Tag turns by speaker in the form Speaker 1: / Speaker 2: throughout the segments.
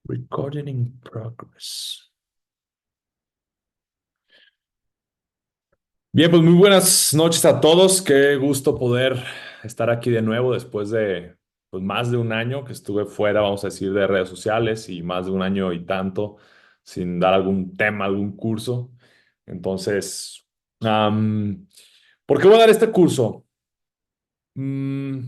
Speaker 1: Recording in progress. Bien, pues muy buenas noches a todos. Qué gusto poder estar aquí de nuevo después de más de un año que estuve fuera, vamos a decir, de redes sociales y más de un año y tanto sin dar algún tema, algún curso. Entonces, ¿por qué voy a dar este curso? Mm,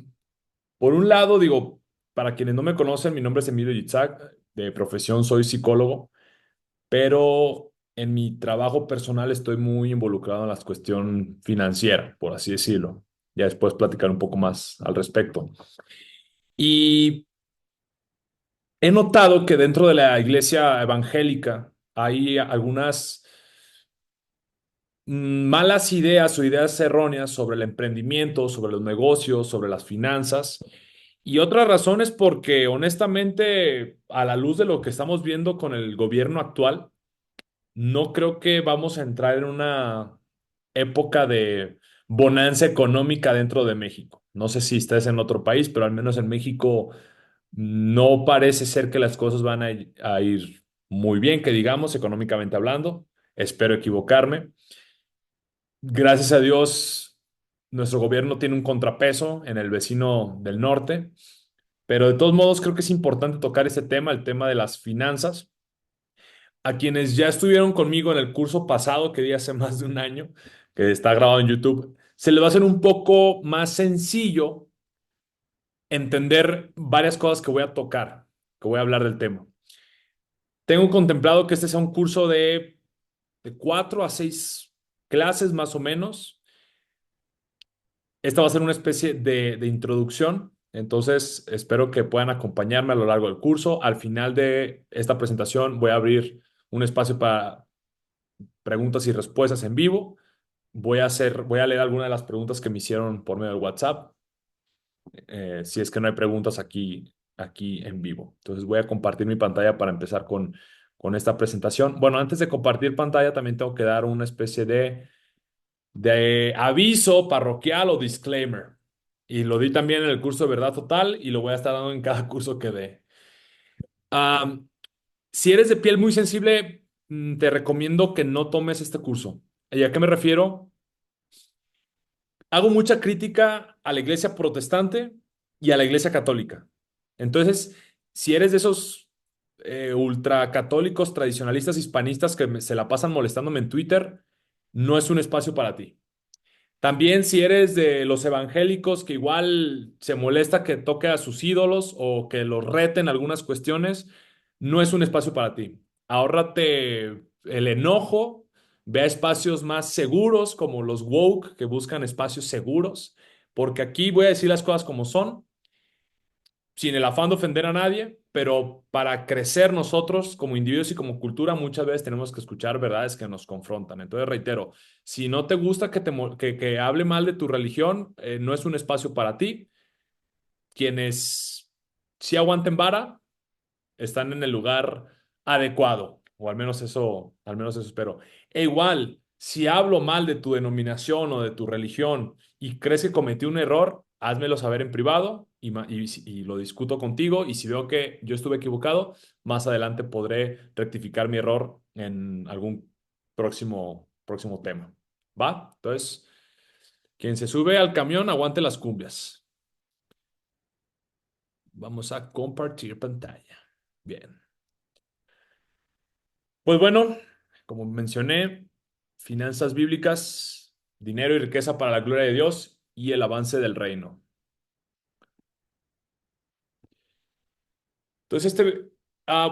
Speaker 1: por un lado, digo, para quienes no me conocen, mi nombre es Emilio Yitzhak, de profesión soy psicólogo. Pero en mi trabajo personal estoy muy involucrado en la cuestión financiera, por así decirlo. Ya después platicar un poco más al respecto. Y he notado que dentro de la iglesia evangélica hay algunas malas ideas o ideas erróneas sobre el emprendimiento, sobre los negocios, sobre las finanzas. Y otra razón es porque honestamente, a la luz de lo que estamos viendo con el gobierno actual, no creo que vamos a entrar en una época de bonanza económica dentro de México. No sé si estés en otro país, pero al menos en México no parece ser que las cosas van a ir muy bien, que digamos, económicamente hablando. Espero equivocarme. Gracias a Dios, nuestro gobierno tiene un contrapeso en el vecino del norte, pero de todos modos creo que es importante tocar este tema, el tema de las finanzas. A quienes ya estuvieron conmigo en el curso pasado que di hace más de un año, que está grabado en YouTube, se les va a hacer un poco más sencillo entender varias cosas que voy a tocar, que voy a hablar del tema. Tengo contemplado que este sea un curso de 4 a 6 clases más o menos. Esta va a ser una especie de introducción, entonces espero que puedan acompañarme a lo largo del curso. Al final de esta presentación voy a abrir un espacio para preguntas y respuestas en vivo. Voy a leer algunas de las preguntas que me hicieron por medio del WhatsApp, si es que no hay preguntas aquí en vivo. Entonces voy a compartir mi pantalla para empezar con esta presentación. Bueno, antes de compartir pantalla, también tengo que dar una especie de aviso parroquial o disclaimer. Y lo di también en el curso de Verdad Total y lo voy a estar dando en cada curso que dé. Am, si eres de piel muy sensible, te recomiendo que no tomes este curso. ¿Y a qué me refiero? Hago mucha crítica a la iglesia protestante y a la iglesia católica. Entonces, si eres de esos ultracatólicos tradicionalistas hispanistas que se la pasan molestándome en Twitter, no es un espacio para ti. También si eres de los evangélicos que igual se molesta que toque a sus ídolos o que los reten algunas cuestiones, no es un espacio para ti. Ahórrate el enojo, ve a espacios más seguros como los woke que buscan espacios seguros, porque aquí voy a decir las cosas como son sin el afán de ofender a nadie, pero para crecer nosotros como individuos y como cultura muchas veces tenemos que escuchar verdades que nos confrontan. Entonces, reitero, si no te gusta que hable mal de tu religión, no es un espacio para ti. Quienes sí aguanten vara están en el lugar adecuado, o al menos eso espero. E igual, si hablo mal de tu denominación o de tu religión y crees que cometí un error, házmelo saber en privado y lo discuto contigo. Y si veo que yo estuve equivocado, más adelante podré rectificar mi error en algún próximo tema. ¿Va? Entonces, quien se sube al camión, aguante las cumbias. Vamos a compartir pantalla. Bien. Pues bueno, como mencioné, finanzas bíblicas, dinero y riqueza para la gloria de Dios y el avance del reino. Entonces,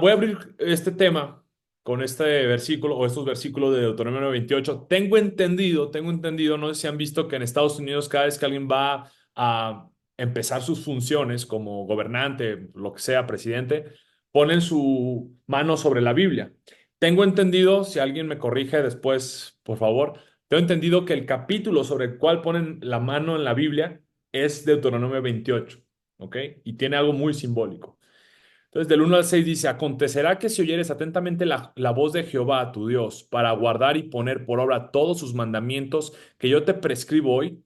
Speaker 1: voy a abrir este tema con este versículo o estos versículos de Deuteronomio 28. Tengo entendido, no sé si han visto que en Estados Unidos cada vez que alguien va a empezar sus funciones como gobernante, lo que sea, presidente, ponen su mano sobre la Biblia. Tengo entendido, si alguien me corrige después, por favor, tengo entendido que el capítulo sobre el cual ponen la mano en la Biblia es Deuteronomio 28, ¿ok? Y tiene algo muy simbólico. Entonces, del 1 al 6 dice, acontecerá que si oyeres atentamente la voz de Jehová, tu Dios, para guardar y poner por obra todos sus mandamientos que yo te prescribo hoy,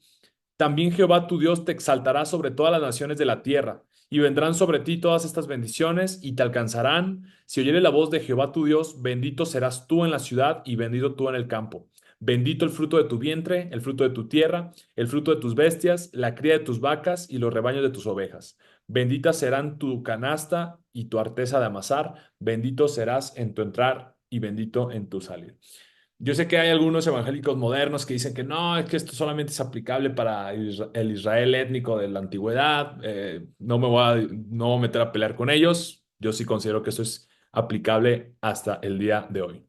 Speaker 1: también Jehová, tu Dios, te exaltará sobre todas las naciones de la tierra, Y vendrán sobre ti todas estas bendiciones y te alcanzarán. Si oyeres la voz de Jehová tu Dios, bendito serás tú en la ciudad y bendito tú en el campo. Bendito el fruto de tu vientre, el fruto de tu tierra, el fruto de tus bestias, la cría de tus vacas y los rebaños de tus ovejas. Benditas serán tu canasta y tu arteza de amasar. Bendito serás en tu entrar y bendito en tu salir. Yo sé que hay algunos evangélicos modernos que dicen que no, es que esto solamente es aplicable para el Israel étnico de la antigüedad. No me voy a meter a pelear con ellos. Yo sí considero que esto es aplicable hasta el día de hoy.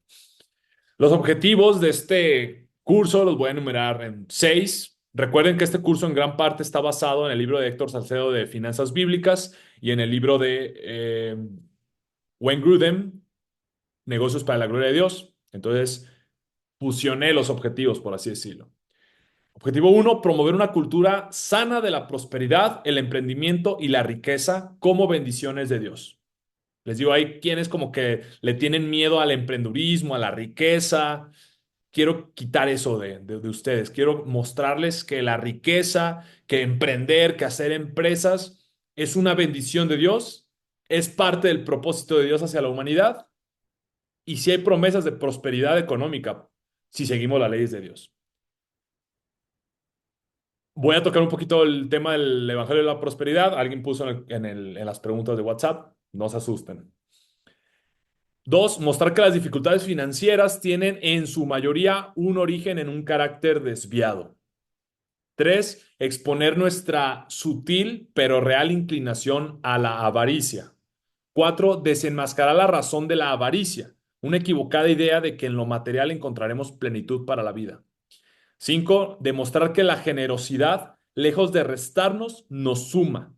Speaker 1: Los objetivos de este curso los voy a enumerar en seis. Recuerden que este curso en gran parte está basado en el libro de Héctor Salcedo de Finanzas Bíblicas y en el libro de Wayne Grudem, Negocios para la Gloria de Dios. Entonces, fusioné los objetivos, por así decirlo. Objetivo uno, promover una cultura sana de la prosperidad, el emprendimiento y la riqueza como bendiciones de Dios. Les digo, hay quienes como que le tienen miedo al emprendurismo, a la riqueza. Quiero quitar eso de ustedes. Quiero mostrarles que la riqueza, que emprender, que hacer empresas es una bendición de Dios, es parte del propósito de Dios hacia la humanidad y si hay promesas de prosperidad económica si seguimos las leyes de Dios. Voy a tocar un poquito el tema del Evangelio de la Prosperidad. Alguien puso en las preguntas de WhatsApp. No se asusten. Dos, mostrar que las dificultades financieras tienen en su mayoría un origen en un carácter desviado. Tres, exponer nuestra sutil pero real inclinación a la avaricia. Cuatro, desenmascarar la razón de la avaricia, una equivocada idea de que en lo material encontraremos plenitud para la vida. Cinco, demostrar que la generosidad, lejos de restarnos, nos suma.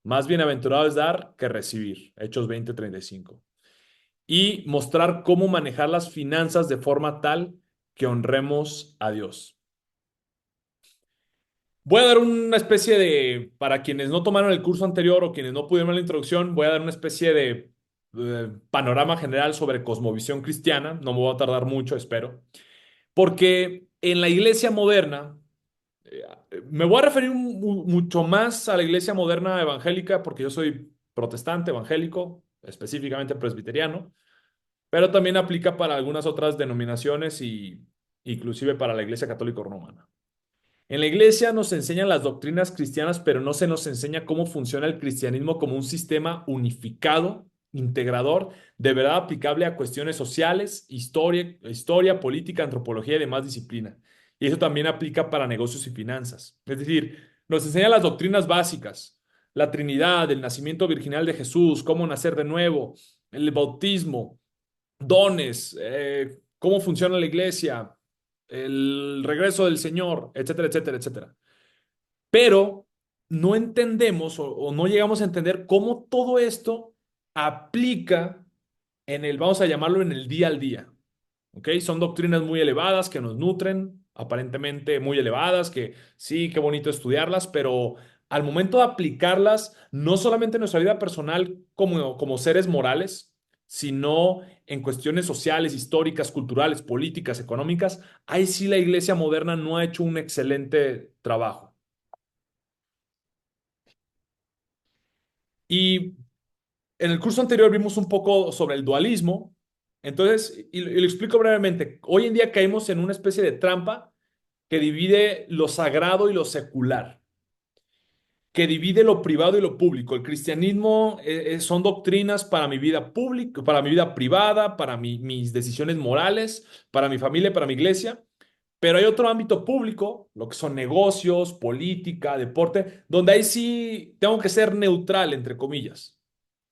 Speaker 1: Más bienaventurado es dar que recibir. Hechos 20:35. Y mostrar cómo manejar las finanzas de forma tal que honremos a Dios. Voy a dar una especie de, para quienes no tomaron el curso anterior o quienes no pudieron ver la introducción, voy a dar una especie de panorama general sobre cosmovisión cristiana. No me voy a tardar mucho, espero. Porque en la iglesia moderna, eh, me voy a referir mucho más a la iglesia moderna evangélica porque yo soy protestante evangélico, específicamente presbiteriano, pero también aplica para algunas otras denominaciones y inclusive para la iglesia católica romana. En la iglesia nos enseñan las doctrinas cristianas, pero no se nos enseña cómo funciona el cristianismo como un sistema unificado, integrador, de verdad aplicable a cuestiones sociales, historia, política, antropología y demás disciplinas. Y eso también aplica para negocios y finanzas. Es decir, nos enseñan las doctrinas básicas, la Trinidad, el nacimiento virginal de Jesús, cómo nacer de nuevo, el bautismo, dones, cómo funciona la iglesia, el regreso del Señor, etcétera, etcétera, etcétera. Pero no entendemos o no llegamos a entender cómo todo esto aplica en el, vamos a llamarlo en el día al día. ¿Ok? Son doctrinas muy elevadas que nos nutren, aparentemente muy elevadas, que sí, qué bonito estudiarlas, pero al momento de aplicarlas, no solamente en nuestra vida personal como seres morales, sino en cuestiones sociales, históricas, culturales, políticas, económicas, ahí sí la iglesia moderna no ha hecho un excelente trabajo. Y en el curso anterior vimos un poco sobre el dualismo. Entonces, y lo explico brevemente. Hoy en día caemos en una especie de trampa que divide lo sagrado y lo secular, que divide lo privado y lo público. El cristianismo son doctrinas para mi vida pública, para mi vida privada, para mis decisiones morales, para mi familia, para mi iglesia. Pero hay otro ámbito público, lo que son negocios, política, deporte, donde ahí sí tengo que ser neutral, entre comillas.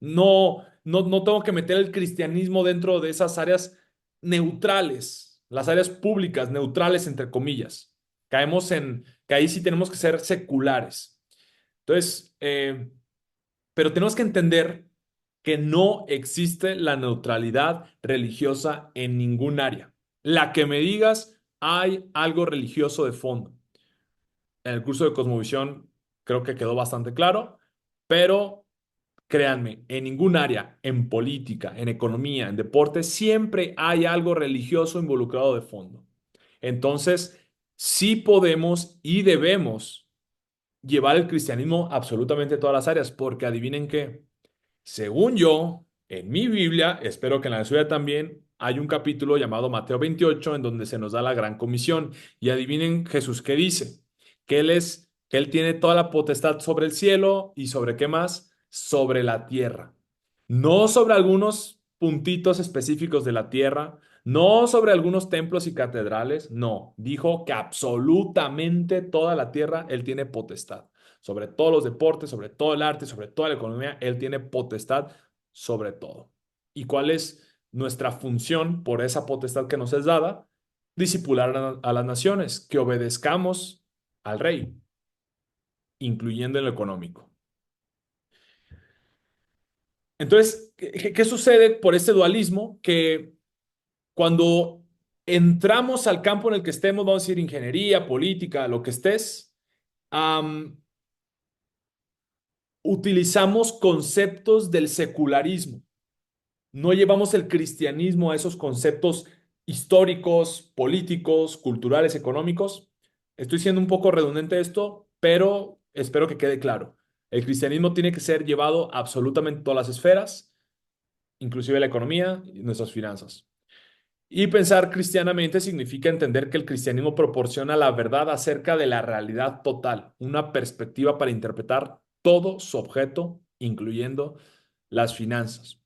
Speaker 1: No tengo que meter el cristianismo dentro de esas áreas neutrales, las áreas públicas, neutrales, entre comillas. Caemos en que ahí sí tenemos que ser seculares. Entonces, pero tenemos que entender que no existe la neutralidad religiosa en ningún área. La que me digas, hay algo religioso de fondo. En el curso de Cosmovisión creo que quedó bastante claro, pero créanme, en ningún área, en política, en economía, en deporte, siempre hay algo religioso involucrado de fondo. Entonces, sí podemos y debemos llevar el cristianismo absolutamente a todas las áreas, porque adivinen qué, según yo, en mi Biblia, espero que en la suya también, hay un capítulo llamado Mateo 28 en donde se nos da la gran comisión. Y adivinen Jesús qué dice, que él tiene toda la potestad sobre el cielo y sobre qué más, sobre la tierra. No sobre algunos puntitos específicos de la tierra, no sobre algunos templos y catedrales, no, dijo que absolutamente toda la tierra él tiene potestad. Sobre todos los deportes, sobre todo el arte, sobre toda la economía, él tiene potestad sobre todo. ¿Y cuál es nuestra función por esa potestad que nos es dada? Discipular a las naciones, que obedezcamos al rey, incluyendo en lo económico. Entonces, ¿qué sucede por este dualismo? Que cuando entramos al campo en el que estemos, vamos a decir ingeniería, política, lo que estés, am, utilizamos conceptos del secularismo. No llevamos el cristianismo a esos conceptos históricos, políticos, culturales, económicos. Estoy siendo un poco redundante esto, pero espero que quede claro. El cristianismo tiene que ser llevado a absolutamente todas las esferas, inclusive la economía y nuestras finanzas. Y pensar cristianamente significa entender que el cristianismo proporciona la verdad acerca de la realidad total, una perspectiva para interpretar todo su objeto, incluyendo las finanzas.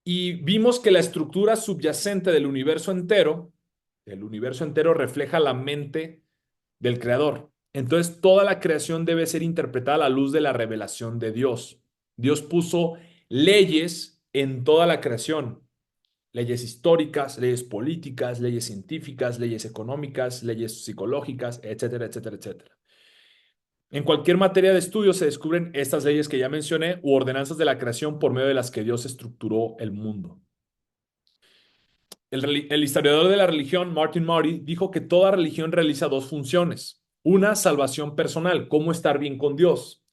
Speaker 1: Y vimos que la estructura subyacente del universo entero refleja la mente del creador. Entonces, toda la creación debe ser interpretada a la luz de la revelación de Dios. Dios puso leyes en toda la creación, leyes históricas, leyes políticas, leyes científicas, leyes económicas, leyes psicológicas, etcétera, etcétera, etcétera. En cualquier materia de estudio se descubren estas leyes que ya mencioné u ordenanzas de la creación por medio de las que Dios estructuró el mundo. El historiador de la religión, Martin Marty, dijo que toda religión realiza dos funciones. Una, salvación personal, cómo estar bien con Dios.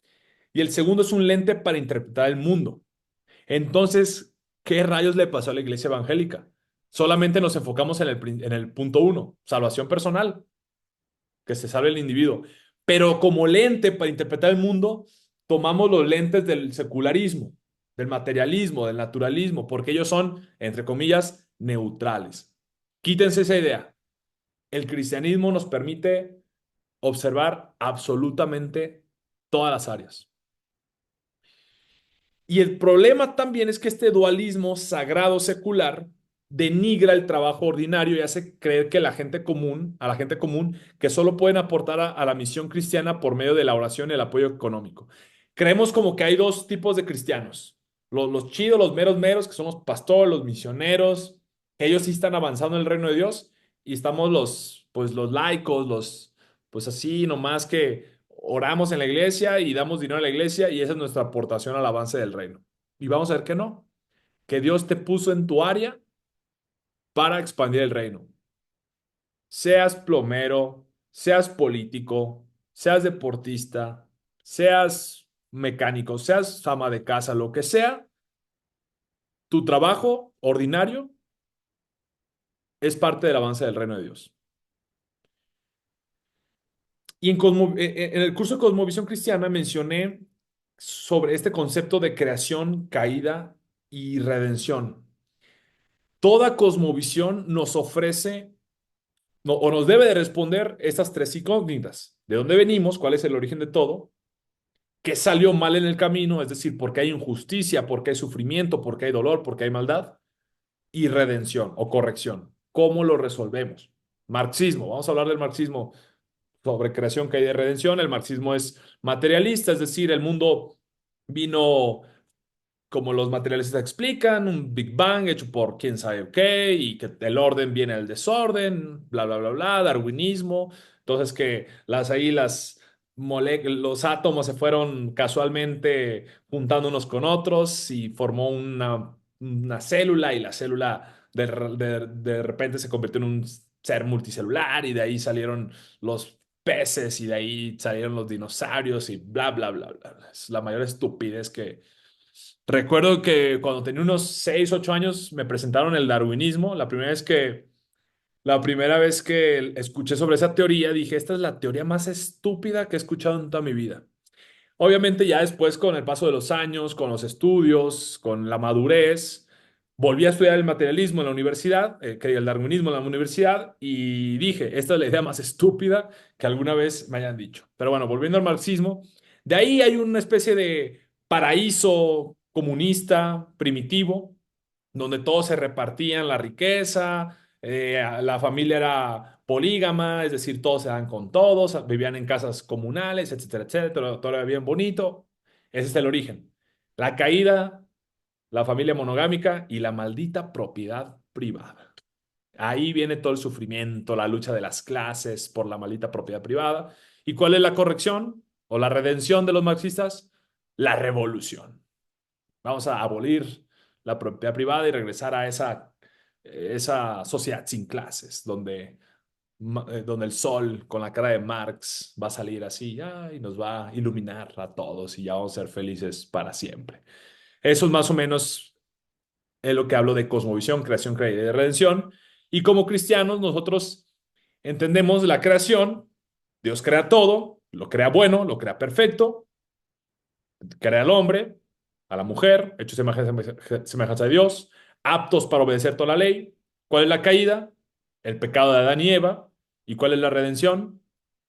Speaker 1: Y el segundo es un lente para interpretar el mundo. Entonces, ¿qué rayos le pasó a la iglesia evangélica? Solamente nos enfocamos en el punto uno, salvación personal, que se salve el individuo. Pero como lente para interpretar el mundo, tomamos los lentes del secularismo, del materialismo, del naturalismo, porque ellos son, entre comillas, neutrales. Quítense esa idea. El cristianismo nos permite observar absolutamente todas las áreas. Y el problema también es que este dualismo sagrado secular denigra el trabajo ordinario y hace creer que a la gente común, que solo pueden aportar a la misión cristiana por medio de la oración y el apoyo económico. Creemos como que hay dos tipos de cristianos. Los chidos, los meros meros, que son los pastores, los misioneros, que ellos sí están avanzando en el reino de Dios, y estamos pues los laicos, pues así nomás que oramos en la iglesia y damos dinero a la iglesia y esa es nuestra aportación al avance del reino. Y vamos a ver que no, que Dios te puso en tu área para expandir el reino. Seas plomero, seas político, seas deportista, seas mecánico, seas ama de casa, lo que sea, tu trabajo ordinario es parte del avance del reino de Dios. Y en el curso de Cosmovisión Cristiana mencioné sobre este concepto de creación, caída y redención. Toda cosmovisión nos ofrece o nos debe de responder estas tres incógnitas. ¿De dónde venimos? ¿Cuál es el origen de todo? ¿Qué salió mal en el camino? Es decir, ¿por qué hay injusticia? ¿Por qué hay sufrimiento? ¿Por qué hay dolor? ¿Por qué hay maldad? Y redención o corrección. ¿Cómo lo resolvemos? Marxismo. Vamos a hablar del marxismo sobre creación, caída y redención. El marxismo es materialista, es decir, el mundo vino como los materialistas explican, un Big Bang hecho por quién sabe qué, y que el orden viene del desorden, bla, bla, bla, bla, darwinismo. Entonces que los átomos se fueron casualmente juntando unos con otros y formó una célula y la célula de repente se convirtió en un ser multicelular y de ahí salieron los peces y de ahí salieron los dinosaurios y bla, bla, bla, bla. Es la mayor estupidez que recuerdo que cuando tenía unos 6 8 años me presentaron el darwinismo. La primera vez que La primera vez que escuché sobre esa teoría, dije, esta es la teoría más estúpida que he escuchado en toda mi vida. Obviamente ya después con el paso de los años, con los estudios, con la madurez, volví a estudiar el materialismo en la universidad, que el darwinismo en la universidad, y dije, esta es la idea más estúpida que alguna vez me hayan dicho. Pero bueno, volviendo al marxismo, de ahí hay una especie de paraíso comunista primitivo, donde todos se repartían la riqueza, la familia era polígama, es decir, todos se dan con todos, vivían en casas comunales, etcétera, etcétera, todo era bien bonito. Ese es el origen. La caída, la familia monogámica y la maldita propiedad privada. Ahí viene todo el sufrimiento, la lucha de las clases por la maldita propiedad privada. ¿Y cuál es la corrección o la redención de los marxistas? La revolución. Vamos a abolir la propiedad privada y regresar a esa sociedad sin clases, donde el sol con la cara de Marx va a salir así y nos va a iluminar a todos y ya vamos a ser felices para siempre. Eso es más o menos lo que hablo de cosmovisión, creación, caída y redención. Y como cristianos, nosotros entendemos la creación. Dios crea todo, lo crea bueno, lo crea perfecto, crea al hombre, a la mujer, hechos de semejanza de Dios, aptos para obedecer toda la ley. ¿Cuál es la caída? El pecado de Adán y Eva. ¿Y cuál es la redención?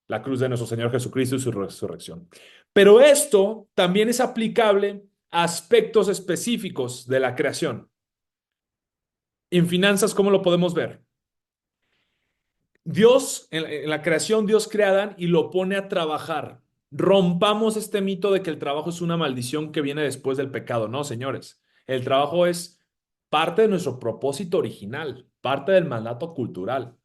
Speaker 1: La cruz de nuestro Señor Jesucristo y su resurrección. Pero esto también es aplicable a aspectos específicos de la creación. En finanzas, ¿cómo lo podemos ver? Dios, en la creación, Dios crea a Adán y lo pone a trabajar. Rompamos este mito de que el trabajo es una maldición que viene después del pecado. No, señores. El trabajo es parte de nuestro propósito original, parte del mandato cultural.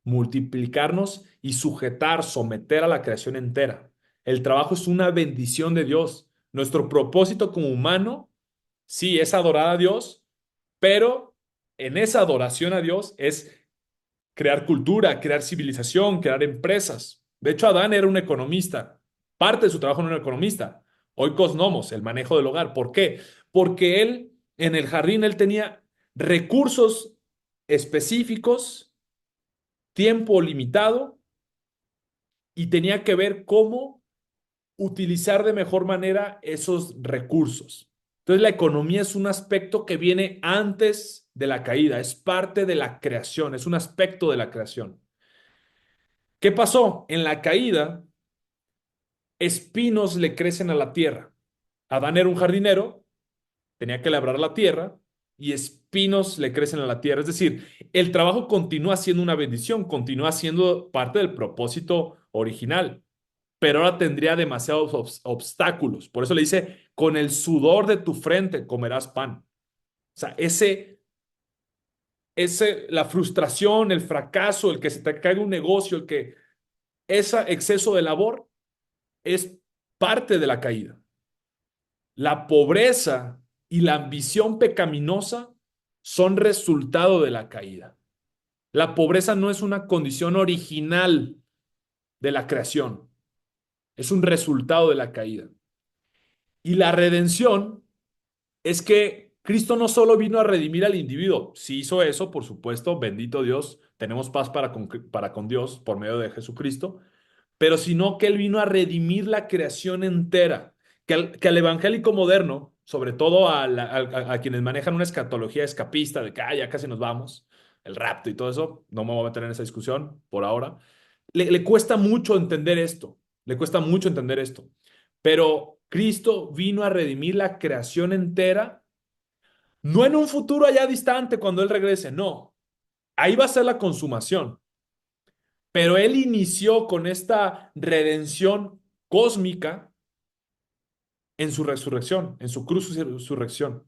Speaker 1: Multiplicarnos y sujetar, someter a la creación entera. El trabajo es una bendición de Dios. Nuestro propósito como humano, sí, es adorar a Dios, pero en esa adoración a Dios es crear cultura, crear civilización, crear empresas. De hecho, Adán era un economista. Parte de su trabajo no era un economista. Hoy Cosnomos, el manejo del hogar. ¿Por qué? Porque él, en el jardín, él tenía recursos específicos, tiempo limitado, y tenía que ver cómo utilizar de mejor manera esos recursos. Entonces, la economía es un aspecto que viene antes de la caída, es parte de la creación, es un aspecto de la creación. ¿Qué pasó? En la caída, espinos le crecen a la tierra. Adán era un jardinero, tenía que labrar la tierra y espinos le crecen a la tierra. Es decir, el trabajo continúa siendo una bendición, continúa siendo parte del propósito original, pero ahora tendría demasiados obstáculos. Por eso le dice, con el sudor de tu frente comerás pan. O sea, la frustración, el fracaso, el que se te caiga un negocio, ese exceso de labor es parte de la caída. La pobreza y la ambición pecaminosa son resultado de la caída. La pobreza no es una condición original de la creación, es un resultado de la caída. Y la redención es que Cristo no solo vino a redimir al individuo, sí hizo eso, por supuesto, bendito Dios, tenemos paz para con Dios por medio de Jesucristo, pero sino que Él vino a redimir la creación entera, que al evangélico moderno, sobre todo a quienes manejan una escatología escapista de que ya casi nos vamos, el rapto y todo eso, no me voy a meter en esa discusión por ahora, le cuesta mucho entender esto, le cuesta mucho entender esto, pero Cristo vino a redimir la creación entera, no en un futuro allá distante cuando Él regrese, no, ahí va a ser la consumación. Pero él inició con esta redención cósmica en su resurrección, en su cruz y resurrección,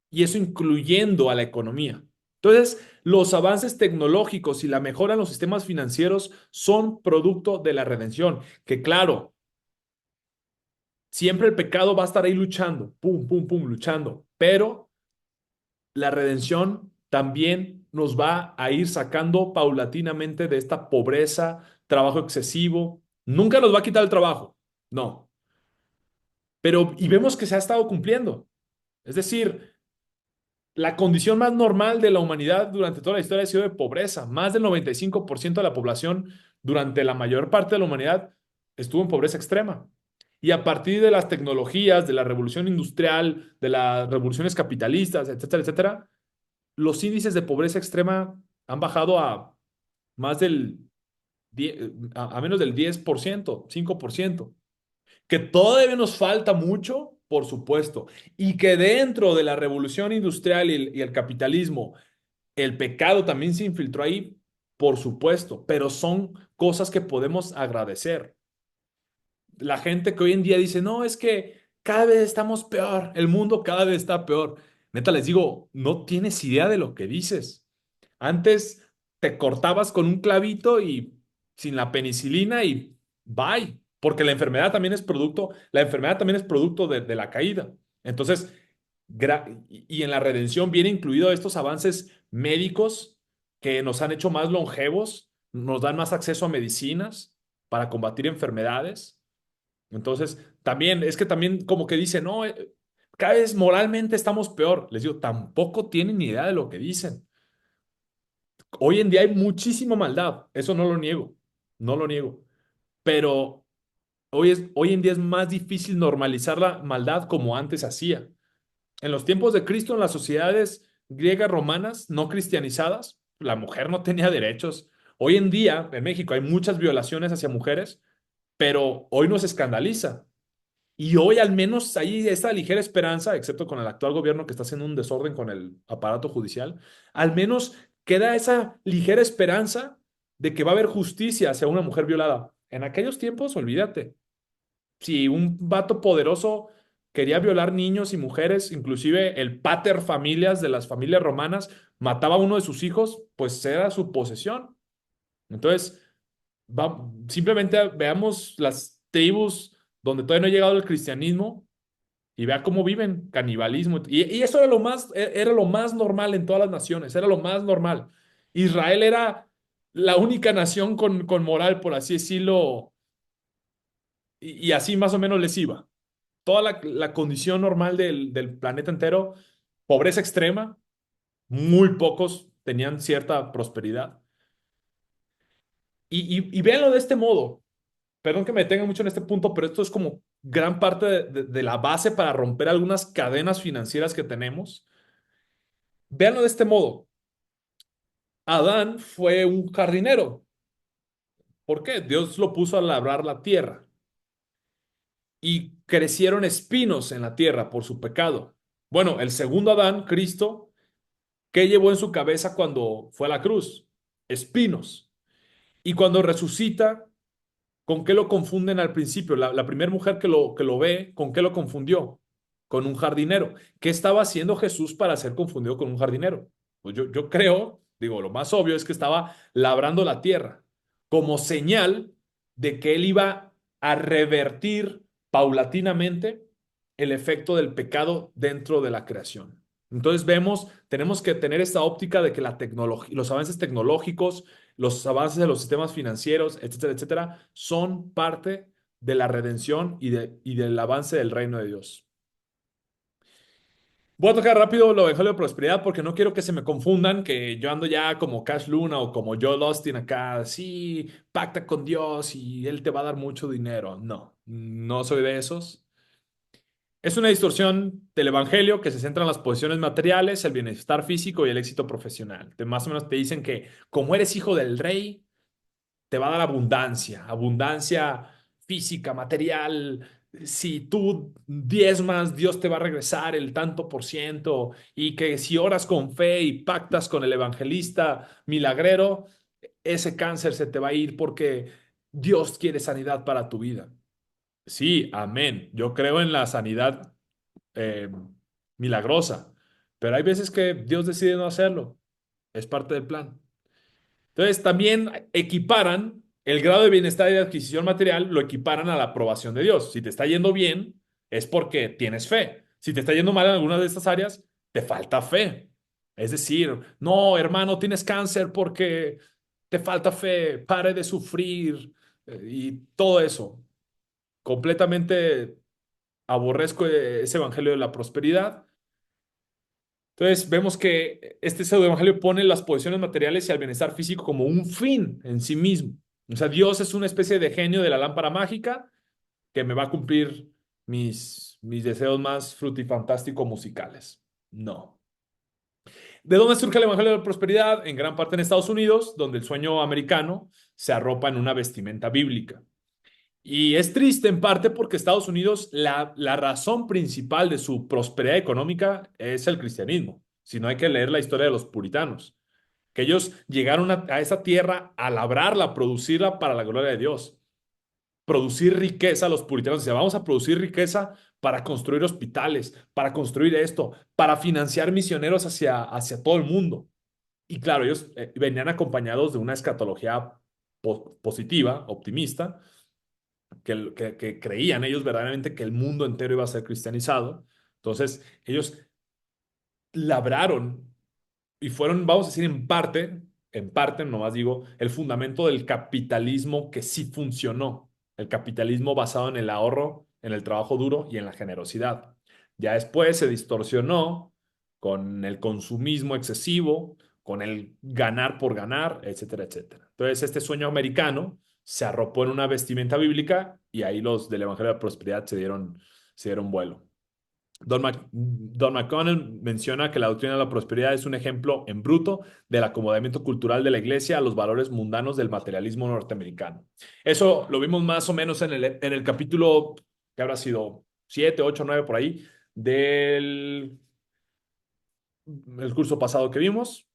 Speaker 1: y eso incluyendo a la economía. Entonces, los avances tecnológicos y la mejora en los sistemas financieros son producto de la redención, que claro, siempre el pecado va a estar ahí luchando, pum, pum, pum, luchando, pero la redención también nos va a ir sacando paulatinamente de esta pobreza, trabajo excesivo. Nunca nos va a quitar el trabajo, no, pero y vemos que se ha estado cumpliendo. Es decir, la condición más normal de la humanidad durante toda la historia ha sido de pobreza. Más del 95% de la población durante la mayor parte de la humanidad estuvo en pobreza extrema. Y a partir de las tecnologías, de la revolución industrial, de las revoluciones capitalistas, etcétera, etcétera, los índices de pobreza extrema han bajado a más del a menos del 10%, 5%. Que todavía nos falta mucho, por supuesto, y que dentro de la revolución industrial y el capitalismo, el pecado también se infiltró ahí, por supuesto, pero son cosas que podemos agradecer. La gente que hoy en día dice, no, es que cada vez estamos peor, el mundo cada vez está peor. Neta, les digo, no tienes idea de lo que dices. Antes te cortabas con un clavito y sin la penicilina y bye, porque la enfermedad también es producto de la caída. Entonces, y en la redención viene incluido estos avances médicos que nos han hecho más longevos, nos dan más acceso a medicinas para combatir enfermedades. Entonces, también, es que también como que dicen, no, cada vez moralmente estamos peor. Les digo, tampoco tienen ni idea de lo que dicen. Hoy en día hay muchísima maldad, eso no lo niego, no lo niego, pero hoy en día es más difícil normalizar la maldad como antes hacía. En los tiempos de Cristo, en las sociedades griegas romanas no cristianizadas, la mujer no tenía derechos. Hoy en día, en México, hay muchas violaciones hacia mujeres, pero hoy nos escandaliza. Y hoy al menos hay esta ligera esperanza, excepto con el actual gobierno que está haciendo un desorden con el aparato judicial, al menos queda esa ligera esperanza de que va a haber justicia hacia una mujer violada. En aquellos tiempos, olvídate, si un vato poderoso quería violar niños y mujeres, inclusive el pater familias de las familias romanas, mataba a uno de sus hijos, pues era su posesión. Entonces, simplemente veamos las tribus donde todavía no ha llegado el cristianismo y vea cómo viven, canibalismo. Y eso era lo más normal en todas las naciones, era lo más normal. Israel era la única nación con moral, por así decirlo, y así más o menos les iba. Toda la condición normal del planeta entero, pobreza extrema, muy pocos tenían cierta prosperidad. Y véanlo de este modo. Perdón que me detenga mucho en este punto, pero esto es como gran parte de la base para romper algunas cadenas financieras que tenemos. Véanlo de este modo. Adán fue un jardinero. ¿Por qué? Dios lo puso a labrar la tierra y crecieron espinos en la tierra por su pecado. Bueno, el segundo Adán, Cristo, ¿qué llevó en su cabeza cuando fue a la cruz? Espinos. Y cuando resucita, ¿con qué lo confunden al principio? La primera mujer que lo ve, ¿con qué lo confundió? Con un jardinero. ¿Qué estaba haciendo Jesús para ser confundido con un jardinero? Pues yo creo, digo, lo más obvio es que estaba labrando la tierra como señal de que él iba a revertir paulatinamente el efecto del pecado dentro de la creación. Entonces tenemos que tener esta óptica de que la tecnología, los avances tecnológicos, los avances de los sistemas financieros, etcétera, etcétera, son parte de la redención y del avance del reino de Dios. Voy a tocar rápido lo Evangelio de Prosperidad porque no quiero que se me confundan que yo ando ya como Cash Luna o como Joel Austin acá, sí, pacta con Dios y Él te va a dar mucho dinero. No, no soy de esos. Es una distorsión del Evangelio que se centra en las posiciones materiales, el bienestar físico y el éxito profesional. Más o menos te dicen que como eres hijo del rey, te va a dar abundancia, abundancia física, material. Si tú diezmas, Dios te va a regresar el tanto por ciento y que si oras con fe y pactas con el evangelista milagrero, ese cáncer se te va a ir porque Dios quiere sanidad para tu vida. Sí, amén. Yo creo en la sanidad eh, milagrosa, pero hay veces que Dios decide no hacerlo. Es parte del plan. Entonces, también equiparan el grado de bienestar y de adquisición material, lo equiparan a la aprobación de Dios. Si te está yendo bien, es porque tienes fe. Si te está yendo mal en alguna de estas áreas, te falta fe. Es decir, no, hermano, tienes cáncer porque te falta fe, pare de sufrir y todo eso. Completamente aborrezco ese evangelio de la prosperidad. Entonces vemos que este pseudoevangelio pone las posesiones materiales y al bienestar físico como un fin en sí mismo. O sea, Dios es una especie de genio de la lámpara mágica que me va a cumplir mis deseos más frutifantástico musicales. No. ¿De dónde surge el Evangelio de la Prosperidad? En gran parte en Estados Unidos, donde el sueño americano se arropa en una vestimenta bíblica. Y es triste en parte porque Estados Unidos, la razón principal de su prosperidad económica es el cristianismo. Si no, hay que leer la historia de los puritanos, que ellos llegaron a esa tierra a labrarla, a producirla para la gloria de Dios. Producir riqueza, los puritanos decían, vamos a producir riqueza para construir hospitales, para construir esto, para financiar misioneros hacia todo el mundo. Y claro, ellos venían acompañados de una escatología positiva, optimista, que creían ellos verdaderamente que el mundo entero iba a ser cristianizado. Entonces, ellos labraron y fueron, vamos a decir, en parte, nomás digo, el fundamento del capitalismo que sí funcionó. El capitalismo basado en el ahorro, en el trabajo duro y en la generosidad. Ya después se distorsionó con el consumismo excesivo, con el ganar por ganar, etcétera, etcétera. Entonces, este sueño americano se arropó en una vestimenta bíblica y ahí los del Evangelio de la Prosperidad se dieron vuelo. Don McConnell menciona que la doctrina de la prosperidad es un ejemplo en bruto del acomodamiento cultural de la iglesia a los valores mundanos del materialismo norteamericano. Eso lo vimos más o menos en el capítulo que habrá sido 7, 8, 9 por ahí del el curso pasado que vimos.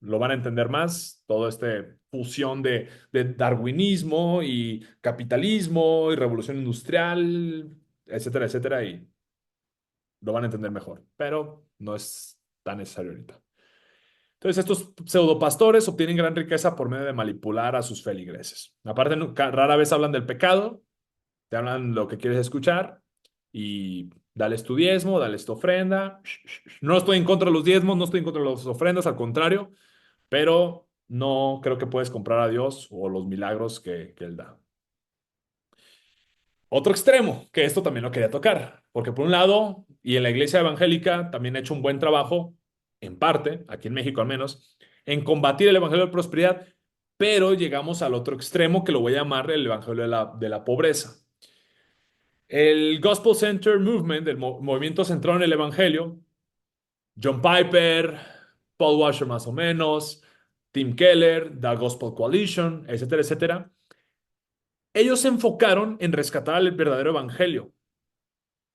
Speaker 1: Lo van a entender más, toda esta fusión de darwinismo y capitalismo y revolución industrial, etcétera, etcétera, y lo van a entender mejor, pero no es tan necesario ahorita. Entonces, estos pseudopastores obtienen gran riqueza por medio de manipular a sus feligreses. Aparte, rara vez hablan del pecado, te hablan lo que quieres escuchar y dales tu diezmo, dales tu ofrenda. No estoy en contra de los diezmos, no estoy en contra de las ofrendas, al contrario, pero no creo que puedes comprar a Dios o los milagros que Él da. Otro extremo, que esto también lo quería tocar, porque por un lado, y en la iglesia evangélica también ha hecho un buen trabajo, en parte, aquí en México al menos, en combatir el evangelio de prosperidad, pero llegamos al otro extremo que lo voy a llamar el evangelio de la pobreza. El Gospel Center Movement, el movimiento centrado en el evangelio, John Piper, Paul Washer más o menos, Tim Keller, The Gospel Coalition, etcétera, etcétera, ellos se enfocaron en rescatar el verdadero evangelio.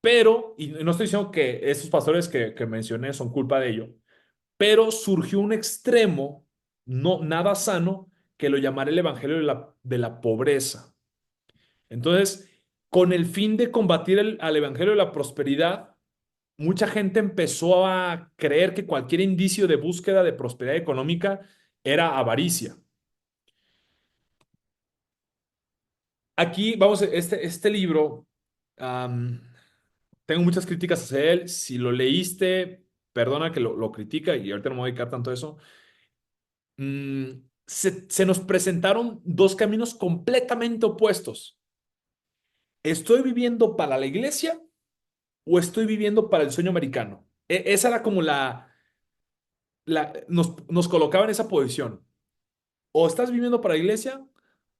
Speaker 1: Pero, y no estoy diciendo que esos pastores que mencioné son culpa de ello, pero surgió un extremo, no, nada sano, que lo llamaré el evangelio de la pobreza. Entonces, con el fin de combatir al evangelio de la prosperidad, mucha gente empezó a creer que cualquier indicio de búsqueda de prosperidad económica era avaricia. Aquí, vamos, este libro, am, tengo muchas críticas hacia él. Si lo leíste, perdona que lo critica y ahorita no me voy a dedicar tanto a eso. Se nos presentaron dos caminos completamente opuestos. ¿Estoy viviendo para la iglesia o estoy viviendo para el sueño americano? Esa era como nos colocaba en esa posición. O estás viviendo para la iglesia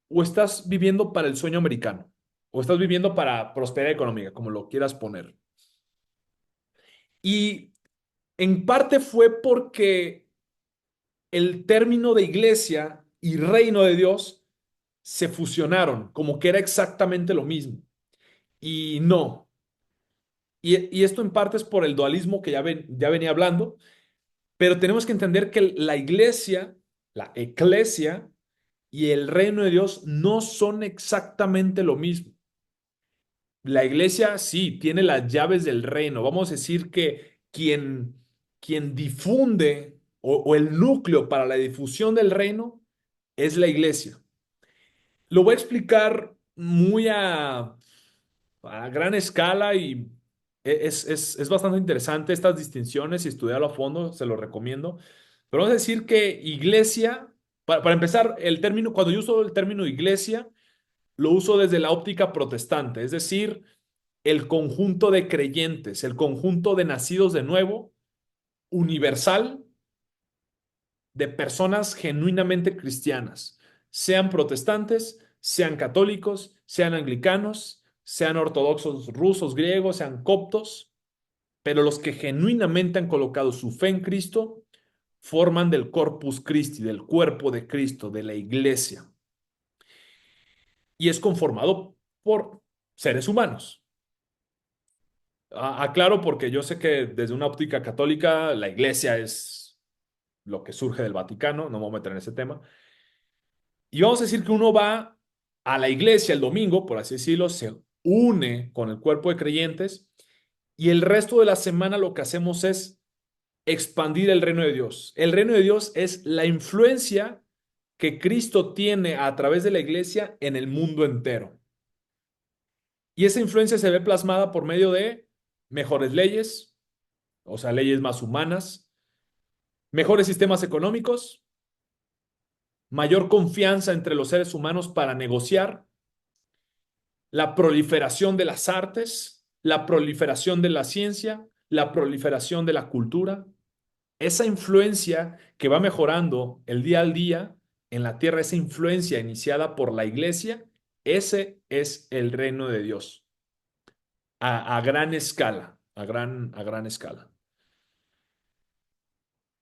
Speaker 1: o estás viviendo para el sueño americano. O estás viviendo para prosperidad económica, como lo quieras poner. Y en parte fue porque el término de iglesia y reino de Dios se fusionaron, como que era exactamente lo mismo. Y no. Y esto en parte es por el dualismo que ya venía hablando, pero tenemos que entender que la iglesia, la eclesia y el reino de Dios no son exactamente lo mismo. La iglesia sí tiene las llaves del reino. Vamos a decir que quien difunde o el núcleo para la difusión del reino es la iglesia. Lo voy a explicar muy a gran escala y es bastante interesante estas distinciones y estudiarlo a fondo, se lo recomiendo. Pero vamos a decir que iglesia, para empezar, cuando yo uso el término iglesia, lo uso desde la óptica protestante, es decir, el conjunto de creyentes, el conjunto de nacidos de nuevo universal de personas genuinamente cristianas, sean protestantes, sean católicos, sean anglicanos, sean ortodoxos rusos, griegos, sean coptos, pero los que genuinamente han colocado su fe en Cristo forman del Corpus Christi, del cuerpo de Cristo, de la iglesia, y es conformado por seres humanos. Aclaro porque yo sé que desde una óptica católica la iglesia es lo que surge del Vaticano, no me voy a meter en ese tema. Y vamos a decir que uno va a la iglesia el domingo, por así decirlo, se une con el cuerpo de creyentes y el resto de la semana lo que hacemos es expandir el reino de Dios. El reino de Dios es la influencia que Cristo tiene a través de la iglesia en el mundo entero. Y esa influencia se ve plasmada por medio de mejores leyes, o sea, leyes más humanas, mejores sistemas económicos, mayor confianza entre los seres humanos para negociar, la proliferación de las artes, la proliferación de la ciencia, la proliferación de la cultura. Esa influencia que va mejorando el día al día en la tierra, esa influencia iniciada por la iglesia, ese es el reino de Dios a gran escala, a gran escala.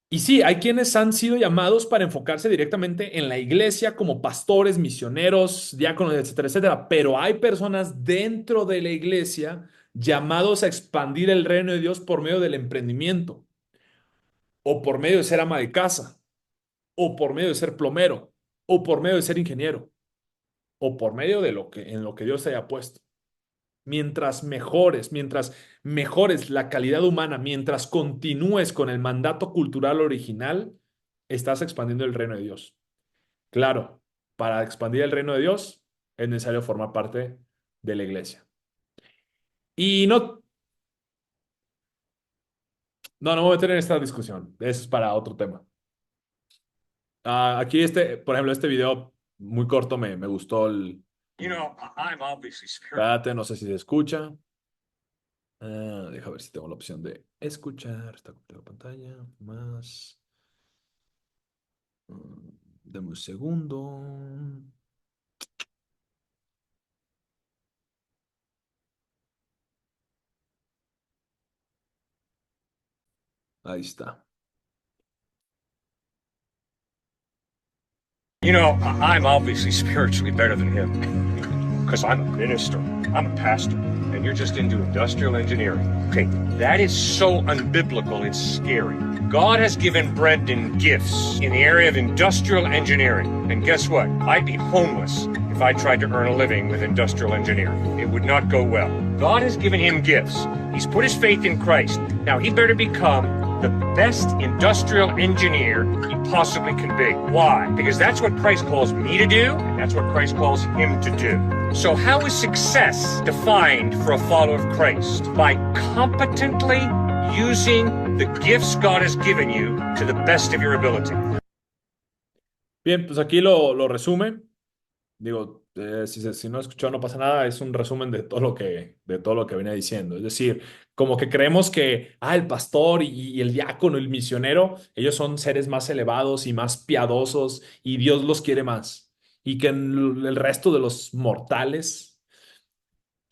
Speaker 1: Y sí, hay quienes han sido llamados para enfocarse directamente en la iglesia como pastores, misioneros, diáconos, etcétera, etcétera. Pero hay personas dentro de la iglesia llamados a expandir el reino de Dios por medio del emprendimiento, o por medio de ser ama de casa, o por medio de ser plomero, o por medio de ser ingeniero, o por medio de lo que en lo que Dios te haya puesto. Mientras mejores la calidad humana, mientras continúes con el mandato cultural original, estás expandiendo el reino de Dios. Claro, para expandir el reino de Dios es necesario formar parte de la iglesia. Y no me voy a meter en esta discusión. Eso es para otro tema. Aquí por ejemplo, este video muy corto me gustó Espérate, no sé si se escucha. Deja ver si tengo la opción de escuchar. Está compartiendo pantalla. Más. Dame un segundo. Ahí está.
Speaker 2: I'm obviously spiritually better than him because I'm a minister, I'm a pastor, and you're just into industrial engineering. Okay, that is so unbiblical, it's scary. God has given Brendan gifts in the area of industrial engineering, and guess what? I'd be homeless if I tried to earn a living with industrial engineering. It would not go well. God has given him gifts. He's put his faith in Christ. Now he better become the best industrial engineer he possibly can be. Why? Because that's what Christ calls me to do, and that's what Christ calls him to do. So how is success defined for a follower of Christ? By competently using the gifts God has given you to the best of your ability.
Speaker 1: Bien, pues aquí lo resume. Digo, si no escuchó no pasa nada, es un resumen de todo lo que venía diciendo. Es decir, como que creemos que el pastor y el diácono, el misionero, ellos son seres más elevados y más piadosos y Dios los quiere más. Y que el resto de los mortales,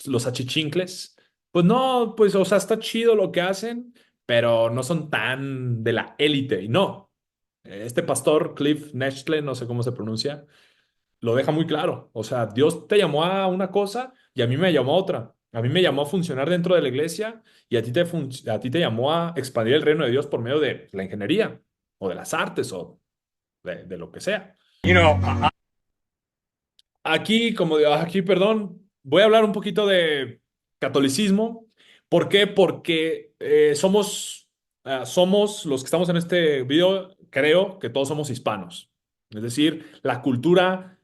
Speaker 1: los achichincles, pues no, pues, o sea, está chido lo que hacen, pero no son tan de la élite. Y no, este pastor, Cliff Nechtle, no sé cómo se pronuncia, lo deja muy claro. O sea, Dios te llamó a una cosa y a mí me llamó a otra. A mí me llamó a funcionar dentro de la iglesia y a ti te llamó a expandir el reino de Dios por medio de la ingeniería o de las artes o de lo que sea.
Speaker 2: You know,
Speaker 1: Aquí, perdón, voy a hablar un poquito de catolicismo. ¿Por qué? Porque somos los que estamos en este video, creo que todos somos hispanos. Es decir, la cultura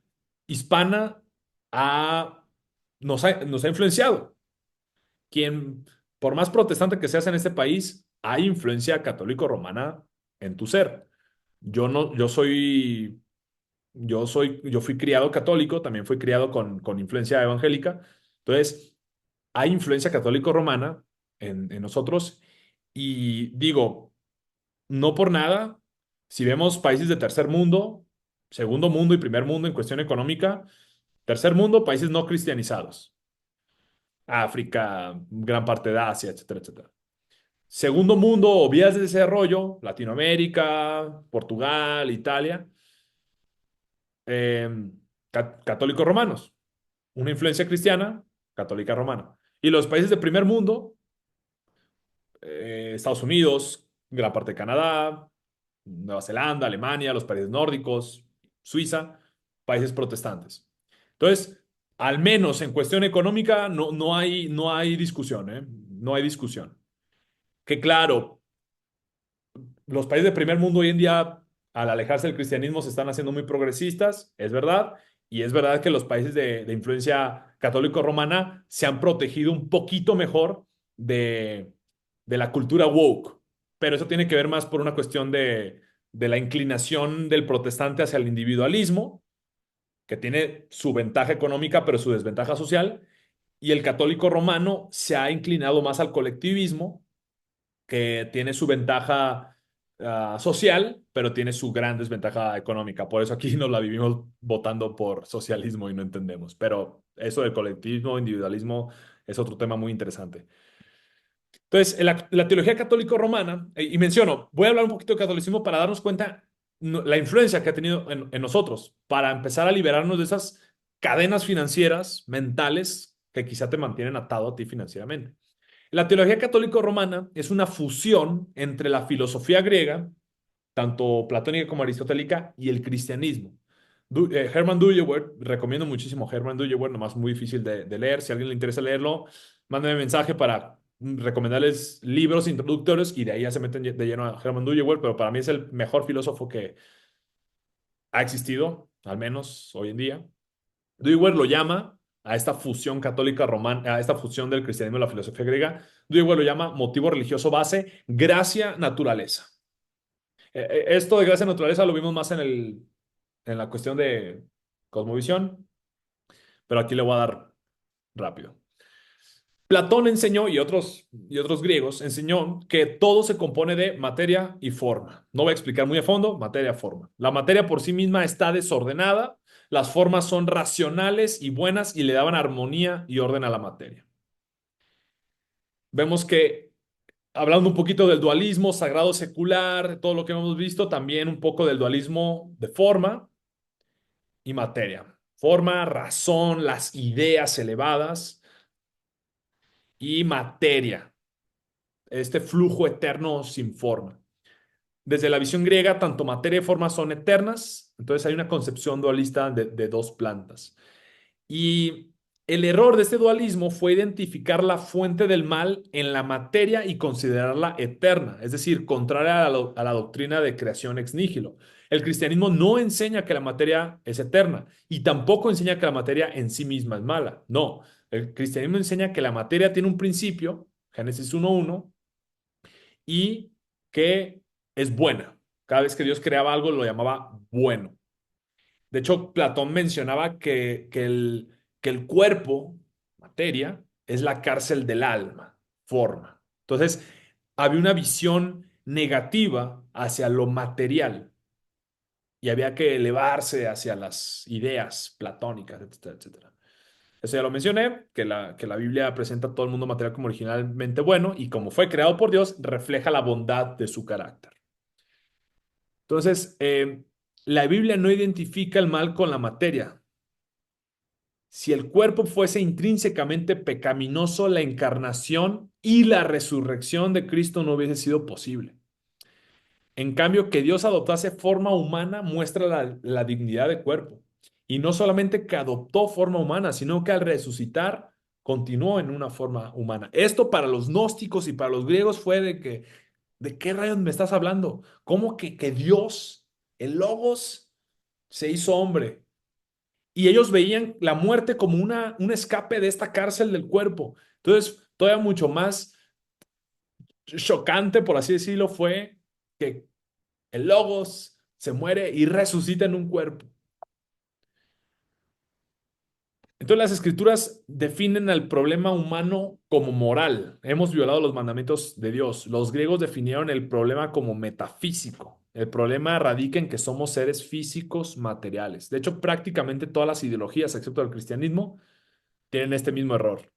Speaker 1: hispana ha, nos ha influenciado. Quien, por más protestante que seas en este país, hay influencia católico-romana en tu ser. Yo no, yo fui criado católico, también fui criado con influencia evangélica. Entonces, hay influencia católico-romana en nosotros. Y digo, no por nada, si vemos países de tercer mundo, segundo mundo y primer mundo en cuestión económica, tercer mundo, países no cristianizados, África, gran parte de Asia, etcétera, etcétera. Segundo mundo o vías de desarrollo, Latinoamérica, Portugal, Italia, eh, católicos romanos, una influencia cristiana, católica romana. Y los países de primer mundo, Estados Unidos, gran parte de Canadá, Nueva Zelanda, Alemania, los países nórdicos, Suiza, países protestantes. Entonces, al menos en cuestión económica no hay discusión, ¿eh? No hay discusión. Que claro, los países de primer mundo hoy en día, al alejarse del cristianismo, se están haciendo muy progresistas, es verdad, y es verdad que los países de influencia católico-romana se han protegido un poquito mejor de, de la cultura woke, pero eso tiene que ver más por una cuestión de la inclinación del protestante hacia el individualismo, que tiene su ventaja económica, pero su desventaja social, y el católico romano se ha inclinado más al colectivismo que tiene su ventaja social, pero tiene su gran desventaja económica. Por eso aquí nos la vivimos votando por socialismo y no entendemos. Pero eso del colectivismo, individualismo, es otro tema muy interesante. Entonces, la teología católico-romana, y menciono, voy a hablar un poquito de catolicismo para darnos cuenta la influencia que ha tenido en nosotros, para empezar a liberarnos de esas cadenas financieras, mentales, que quizá te mantienen atado a ti financieramente. La teología católico-romana es una fusión entre la filosofía griega, tanto platónica como aristotélica, y el cristianismo. Hermann Dooyeweerd, recomiendo muchísimo Hermann Dooyeweerd, nomás muy difícil de leer. Si a alguien le interesa leerlo, mándame mensaje para recomendarles libros introductorios y de ahí ya se meten de lleno a Hermann Dooyeweerd, pero para mí es el mejor filósofo que ha existido, al menos hoy en día. Dewey lo llama a esta fusión católica romana, a esta fusión del cristianismo y la filosofía griega, Dewey lo llama motivo religioso base, gracia, naturaleza. Esto de gracia, naturaleza lo vimos más en la cuestión de cosmovisión, pero aquí le voy a dar rápido. Platón enseñó, y otros griegos, enseñó que todo se compone de materia y forma. No voy a explicar muy a fondo, materia, forma. La materia por sí misma está desordenada, las formas son racionales y buenas y le daban armonía y orden a la materia. Vemos que, hablando un poquito del dualismo sagrado secular, todo lo que hemos visto, también un poco del dualismo de forma y materia. Forma, razón, las ideas elevadas y materia, este flujo eterno sin forma. Desde la visión griega, tanto materia y forma son eternas, entonces hay una concepción dualista de dos plantas. Y el error de este dualismo fue identificar la fuente del mal en la materia y considerarla eterna, es decir, contraria a la doctrina de creación ex nihilo. El cristianismo no enseña que la materia es eterna y tampoco enseña que la materia en sí misma es mala. No, el cristianismo enseña que la materia tiene un principio, Génesis 1:1, y que es buena. Cada vez que Dios creaba algo lo llamaba bueno. De hecho, Platón mencionaba que el cuerpo, materia, es la cárcel del alma, forma. Entonces, había una visión negativa hacia lo material y había que elevarse hacia las ideas platónicas, etcétera, etcétera. Eso ya lo mencioné, que la Biblia presenta a todo el mundo material como originalmente bueno y como fue creado por Dios, refleja la bondad de su carácter. Entonces, la Biblia no identifica el mal con la materia. Si el cuerpo fuese intrínsecamente pecaminoso, la encarnación y la resurrección de Cristo no hubiese sido posible. En cambio, que Dios adoptase forma humana muestra la dignidad de cuerpo. Y no solamente que adoptó forma humana, sino que al resucitar continuó en una forma humana. Esto para los gnósticos y para los griegos fue ¿de qué rayos me estás hablando? ¿Cómo que Dios, el Logos, se hizo hombre? Y ellos veían la muerte como un escape de esta cárcel del cuerpo. Entonces, todavía mucho más chocante, por así decirlo, fue que el Logos se muere y resucita en un cuerpo. Entonces las escrituras definen al problema humano como moral. Hemos violado los mandamientos de Dios. Los griegos definieron el problema como metafísico. El problema radica en que somos seres físicos materiales. De hecho, prácticamente todas las ideologías, excepto el cristianismo, tienen este mismo error.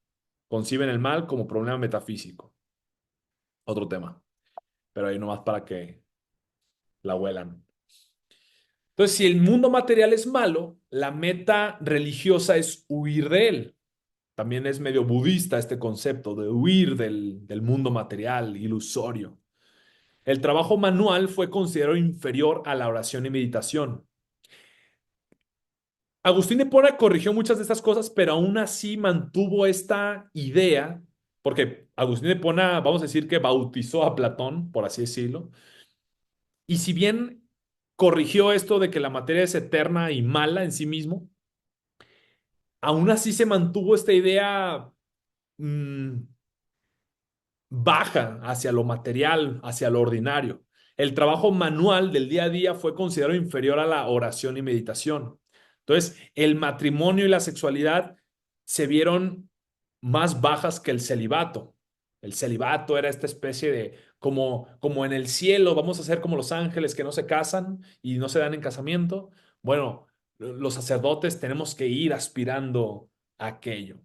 Speaker 1: Conciben el mal como problema metafísico. Otro tema, pero ahí nomás para que la huelan. Entonces, si el mundo material es malo, la meta religiosa es huir de él. También es medio budista este concepto de huir del mundo material, ilusorio. El trabajo manual fue considerado inferior a la oración y meditación. Agustín de Hipona corrigió muchas de estas cosas, pero aún así mantuvo esta idea, porque Agustín de Hipona, vamos a decir que bautizó a Platón, por así decirlo, y si bien corrigió esto de que la materia es eterna y mala en sí mismo, aún así se mantuvo esta idea mm, baja hacia lo material, hacia lo ordinario. El trabajo manual del día a día fue considerado inferior a la oración y meditación. Entonces, el matrimonio y la sexualidad se vieron más bajas que el celibato. El celibato era esta especie de, como en el cielo, vamos a ser como los ángeles que no se casan y no se dan en casamiento. Bueno, los sacerdotes tenemos que ir aspirando a aquello.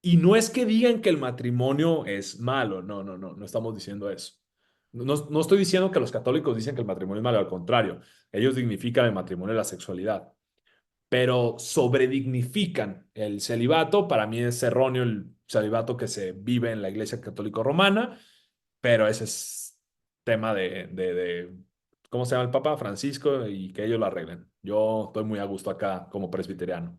Speaker 1: Y no es que digan que el matrimonio es malo, no, no, no, no estamos diciendo eso. No, no estoy diciendo que los católicos dicen que el matrimonio es malo, al contrario, ellos dignifican el matrimonio y la sexualidad, pero sobredignifican el celibato. Para mí es erróneo el celibato que se vive en la Iglesia Católica Romana, pero ese es tema ¿cómo se llama el Papa? Francisco, y que ellos lo arreglen. Yo estoy muy a gusto acá como presbiteriano.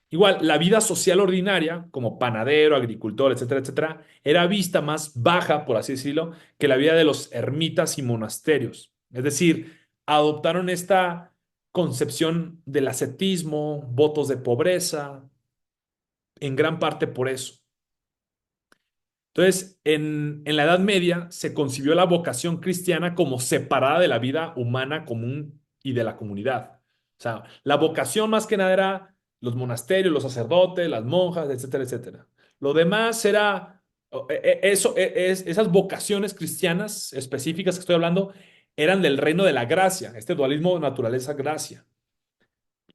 Speaker 1: Igual, la vida social ordinaria, como panadero, agricultor, etcétera, etcétera, era vista más baja, por así decirlo, que la vida de los ermitas y monasterios. Es decir, adoptaron esta concepción del ascetismo, votos de pobreza, en gran parte por eso. Entonces, en la Edad Media se concibió la vocación cristiana como separada de la vida humana común y de la comunidad. O sea, la vocación más que nada era los monasterios, los sacerdotes, las monjas, etcétera, etcétera. Lo demás era, esas vocaciones cristianas específicas que estoy hablando eran del reino de la gracia, este dualismo naturaleza-gracia.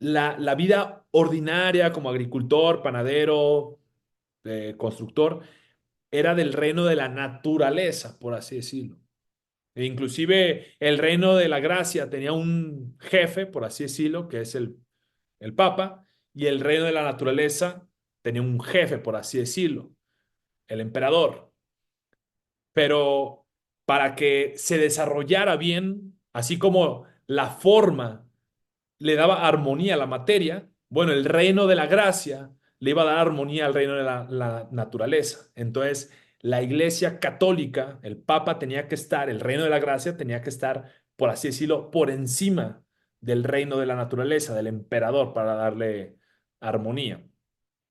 Speaker 1: La vida ordinaria como agricultor, panadero, constructor, era del reino de la naturaleza, por así decirlo. E inclusive el reino de la gracia tenía un jefe, por así decirlo, que es el Papa, y el reino de la naturaleza tenía un jefe, por así decirlo, el emperador. Pero para que se desarrollara bien, así como la forma le daba armonía a la materia, bueno, el reino de la gracia le iba a dar armonía al reino de la naturaleza. Entonces, la Iglesia católica, el Papa tenía que estar, el reino de la gracia tenía que estar, por así decirlo, por encima del reino de la naturaleza, del emperador, para darle armonía.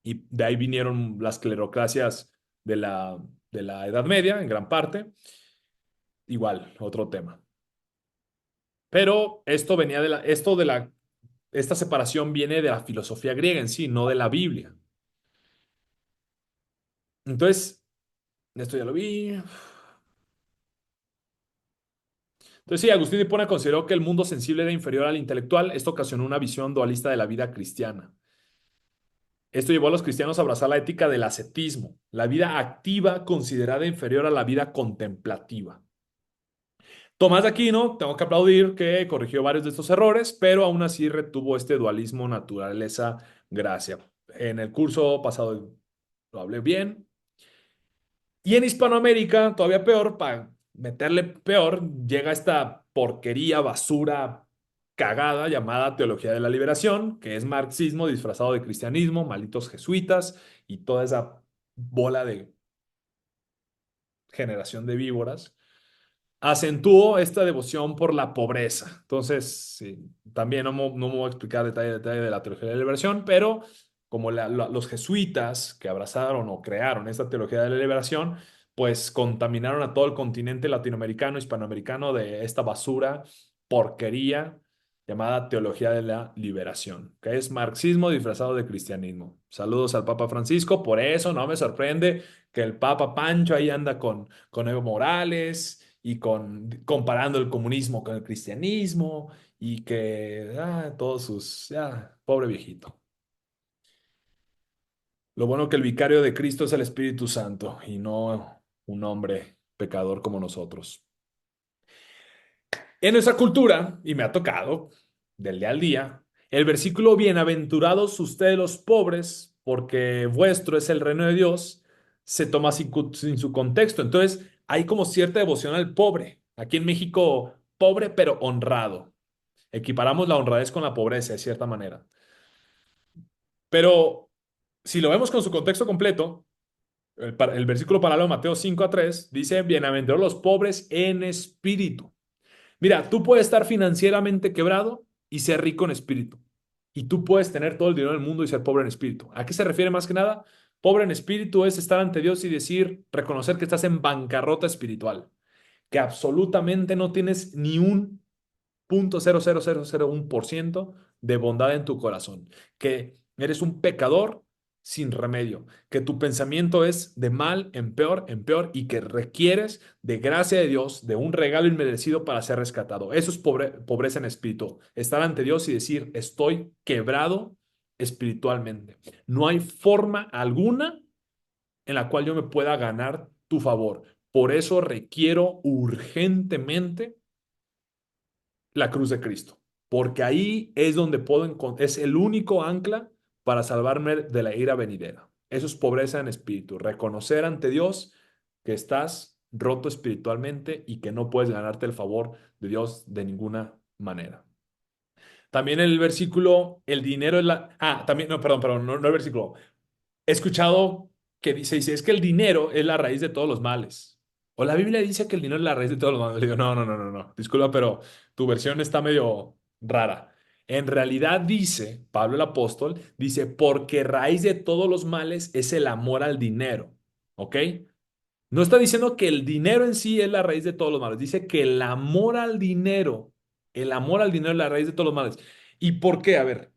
Speaker 1: Y de ahí vinieron las clerocracias de la Edad Media, en gran parte. Igual, otro tema. Pero esto venía esta separación viene de la filosofía griega en sí, no de la Biblia. Entonces, esto ya lo vi. Entonces, sí, Agustín de Hipona consideró que el mundo sensible era inferior al intelectual. Esto ocasionó una visión dualista de la vida cristiana. Esto llevó a los cristianos a abrazar la ética del ascetismo, la vida activa considerada inferior a la vida contemplativa. Tomás de Aquino, tengo que aplaudir que corrigió varios de estos errores, pero aún así retuvo este dualismo naturaleza-gracia. En el curso pasado lo hablé bien. Y en Hispanoamérica, todavía peor, para meterle peor, llega esta porquería, basura, cagada llamada Teología de la Liberación, que es marxismo disfrazado de cristianismo, malditos jesuitas y toda esa bola de generación de víboras. Acentuó esta devoción por la pobreza. Entonces, sí, también no me voy a explicar detalle de la Teología de la Liberación, pero como los jesuitas que abrazaron o crearon esta Teología de la Liberación, pues contaminaron a todo el continente latinoamericano, hispanoamericano de esta basura, porquería. llamada Teología de la Liberación, que es marxismo disfrazado de cristianismo. Saludos al Papa Francisco, por eso no me sorprende que el Papa Pancho ahí anda con Evo Morales y comparando el comunismo con el cristianismo y que todos sus... pobre viejito. Lo bueno que el vicario de Cristo es el Espíritu Santo y no un hombre pecador como nosotros. En nuestra cultura, y me ha tocado del día al día, el versículo bienaventurados ustedes los pobres, porque vuestro es el reino de Dios, se toma sin su contexto. Entonces, hay como cierta devoción al pobre. Aquí en México, pobre pero honrado. Equiparamos la honradez con la pobreza, de cierta manera. Pero si lo vemos con su contexto completo, el versículo paralelo, Mateo 5:3 dice, bienaventurados los pobres en espíritu. Mira, tú puedes estar financieramente quebrado y ser rico en espíritu. Y tú puedes tener todo el dinero del mundo y ser pobre en espíritu. ¿A qué se refiere más que nada? Pobre en espíritu es estar ante Dios y decir, reconocer que estás en bancarrota espiritual, que absolutamente no tienes ni un 0.00001% de bondad en tu corazón, que eres un pecador sin remedio, que tu pensamiento es de mal en peor y que requieres de gracia de Dios, de un regalo inmerecido para ser rescatado. Eso es pobreza en espíritu, estar ante Dios y decir, estoy quebrado espiritualmente. No hay forma alguna en la cual yo me pueda ganar tu favor. Por eso requiero urgentemente la cruz de Cristo, porque ahí es donde puedo encontrar, es el único ancla para salvarme de la ira venidera. Eso es pobreza en espíritu, reconocer ante Dios que estás roto espiritualmente y que no puedes ganarte el favor de Dios de ninguna manera. También el versículo, el dinero es la... también, no, perdón, no el versículo. He escuchado que dice, es que el dinero es la raíz de todos los males. O la Biblia dice que el dinero es la raíz de todos los males. Le digo, no. Disculpa, pero tu versión está medio rara. En realidad dice, Pablo el apóstol, dice, porque raíz de todos los males es el amor al dinero. ¿Ok? No está diciendo que el dinero en sí es la raíz de todos los males. Dice que el amor al dinero es la raíz de todos los males. ¿Y por qué? A ver,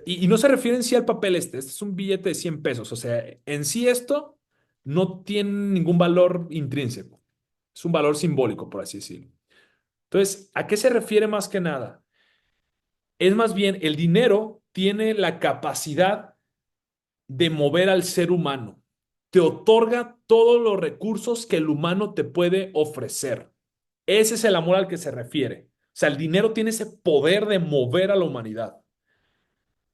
Speaker 1: y no se refiere en sí al papel este es un billete de 100 pesos, o sea, en sí esto no tiene ningún valor intrínseco, es un valor simbólico, por así decirlo. Entonces, ¿a qué se refiere más que nada? Es más bien, el dinero tiene la capacidad de mover al ser humano, te otorga todos los recursos que el humano te puede ofrecer. Ese es el amor al que se refiere. O sea, el dinero tiene ese poder de mover a la humanidad.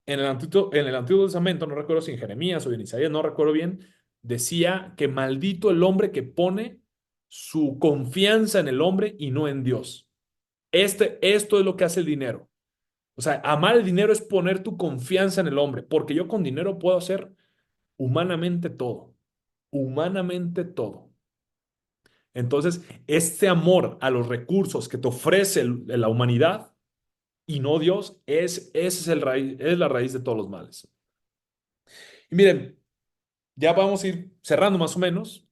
Speaker 1: En el Antiguo Testamento, no recuerdo si en Jeremías o en Isaías, no recuerdo bien, decía que maldito el hombre que pone su confianza en el hombre y no en Dios. Esto es lo que hace el dinero. O sea, amar el dinero es poner tu confianza en el hombre, porque yo con dinero puedo hacer humanamente todo. Entonces, este amor a los recursos que te ofrece la humanidad y no Dios, es la raíz de todos los males. Y miren, ya vamos a ir cerrando más o menos.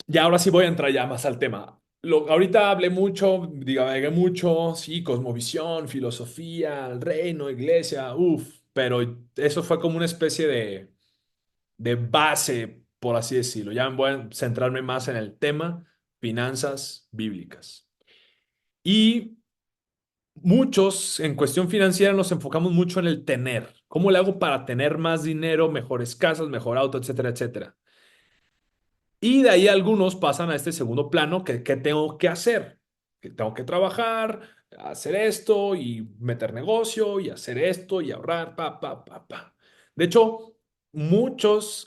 Speaker 1: Y ahora sí voy a entrar ya más al tema. Ahorita hablé mucho, divagué mucho, sí, cosmovisión, filosofía, el reino, iglesia, pero eso fue como una especie de base, por así decirlo. Ya voy a centrarme más en el tema finanzas bíblicas. Y muchos en cuestión financiera nos enfocamos mucho en el tener. ¿Cómo le hago para tener más dinero, mejores casas, mejor auto, etcétera, etcétera? Y de ahí algunos pasan a este segundo plano, ¿qué tengo que hacer? Que tengo que trabajar, hacer esto y meter negocio y hacer esto y ahorrar, pa. De hecho,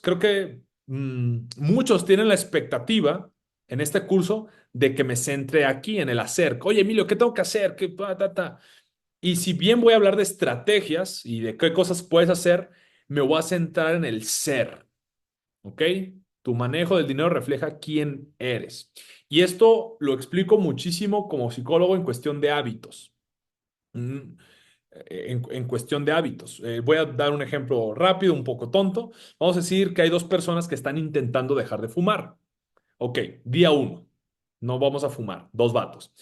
Speaker 1: creo que muchos tienen la expectativa en este curso de que me centre aquí en el hacer. Oye, Emilio, ¿qué tengo que hacer? Ta? Y si bien voy a hablar de estrategias y de qué cosas puedes hacer, me voy a centrar en el ser. ¿Ok? Tu manejo del dinero refleja quién eres. Y esto lo explico muchísimo como psicólogo en cuestión de hábitos. Mm, en cuestión de hábitos. Voy a dar un ejemplo rápido, un poco tonto. Vamos a decir que hay dos personas que están intentando dejar de fumar. Ok, día uno. no vamos a fumar, dos vatos.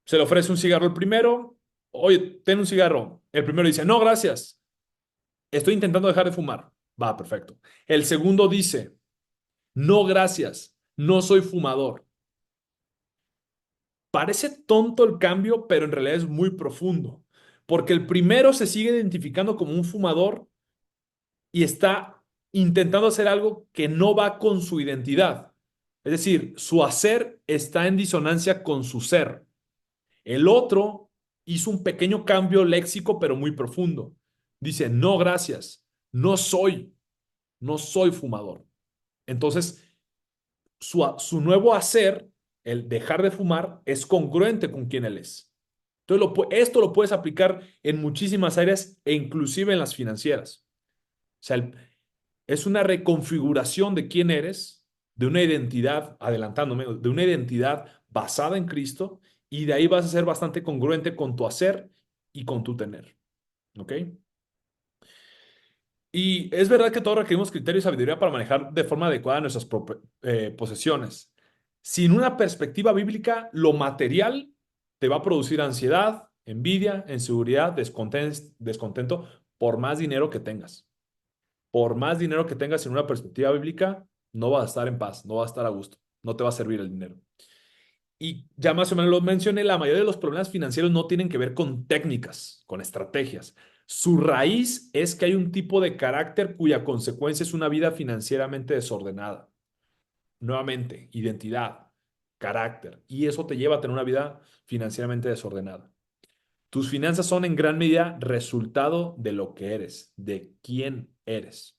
Speaker 1: Se le ofrece un cigarro el primero, oye, ten un cigarro. El primero dice, no, gracias, estoy intentando dejar de fumar. Va, perfecto. El segundo dice, no, gracias, no soy fumador. Parece tonto el cambio, pero en realidad es muy profundo, porque el primero se sigue identificando como un fumador y está intentando hacer algo que no va con su identidad. Es decir, su hacer está en disonancia con su ser. El otro hizo un pequeño cambio léxico, pero muy profundo. Dice, no, gracias, no soy fumador. Entonces, su nuevo hacer, el dejar de fumar, es congruente con quien él es. Entonces, esto lo puedes aplicar en muchísimas áreas e inclusive en las financieras. O sea, es una reconfiguración de quién eres, de una identidad, adelantándome, de una identidad basada en Cristo, y de ahí vas a ser bastante congruente con tu hacer y con tu tener. ¿Ok? Y es verdad que todos requerimos criterio y sabiduría para manejar de forma adecuada nuestras posesiones. Sin una perspectiva bíblica, lo material te va a producir ansiedad, envidia, inseguridad, descontento por más dinero que tengas. Por más dinero que tengas en una perspectiva bíblica, no vas a estar en paz, no vas a estar a gusto, no te va a servir el dinero. Y ya más o menos lo mencioné, la mayoría de los problemas financieros no tienen que ver con técnicas, con estrategias. Su raíz es que hay un tipo de carácter cuya consecuencia es una vida financieramente desordenada. Nuevamente, identidad, carácter. Y eso te lleva a tener una vida financieramente desordenada. Tus finanzas son en gran medida resultado de lo que eres, de quién eres.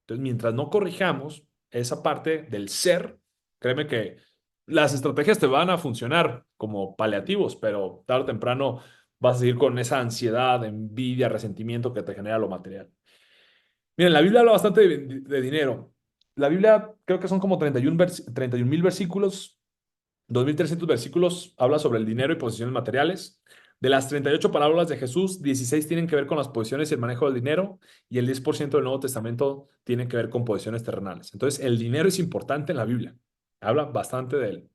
Speaker 1: Entonces, mientras no corrijamos esa parte del ser, créeme que las estrategias te van a funcionar como paliativos, pero tarde o temprano vas a seguir con esa ansiedad, envidia, resentimiento que te genera lo material. Miren, la Biblia habla bastante de dinero. La Biblia creo que son como 31.000 versículos, 2.300 versículos habla sobre el dinero y posiciones materiales. De las 38 parábolas de Jesús, 16 tienen que ver con las posiciones y el manejo del dinero, y el 10% del Nuevo Testamento tiene que ver con posiciones terrenales. Entonces, el dinero es importante en la Biblia. Habla bastante de él.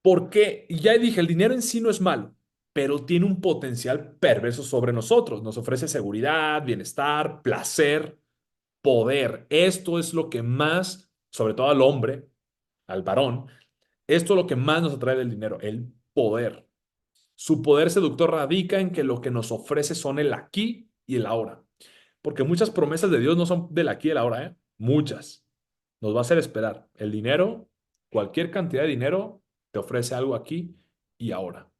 Speaker 1: Porque, ya dije, el dinero en sí no es malo, pero tiene un potencial perverso sobre nosotros. Nos ofrece seguridad, bienestar, placer, poder. Esto es lo que más, sobre todo al hombre, al varón, esto es lo que más nos atrae del dinero, el poder. Su poder seductor radica en que lo que nos ofrece son el aquí y el ahora. Porque muchas promesas de Dios no son del aquí y el ahora, ¿eh? Muchas. Nos va a hacer esperar. El dinero, cualquier cantidad de dinero, te ofrece algo aquí y ahora.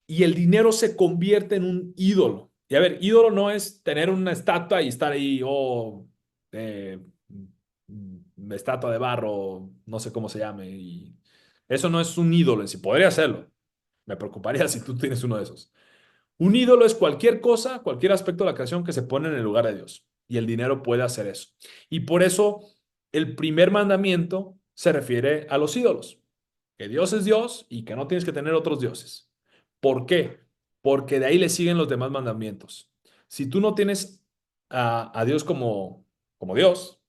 Speaker 1: Y el dinero se convierte en un ídolo. Y a ver, ídolo no es tener una estatua y estar ahí, eh, estatua de barro, no sé cómo se llame. Y eso no es un ídolo en sí. Podría serlo. Me preocuparía si tú tienes uno de esos. Un ídolo es cualquier cosa, cualquier aspecto de la creación que se pone en el lugar de Dios. Y el dinero puede hacer eso. Y por eso el primer mandamiento se refiere a los ídolos. Que Dios es Dios y que no tienes que tener otros dioses. ¿Por qué? Porque de ahí le siguen los demás mandamientos. Si tú no tienes a Dios como Dios,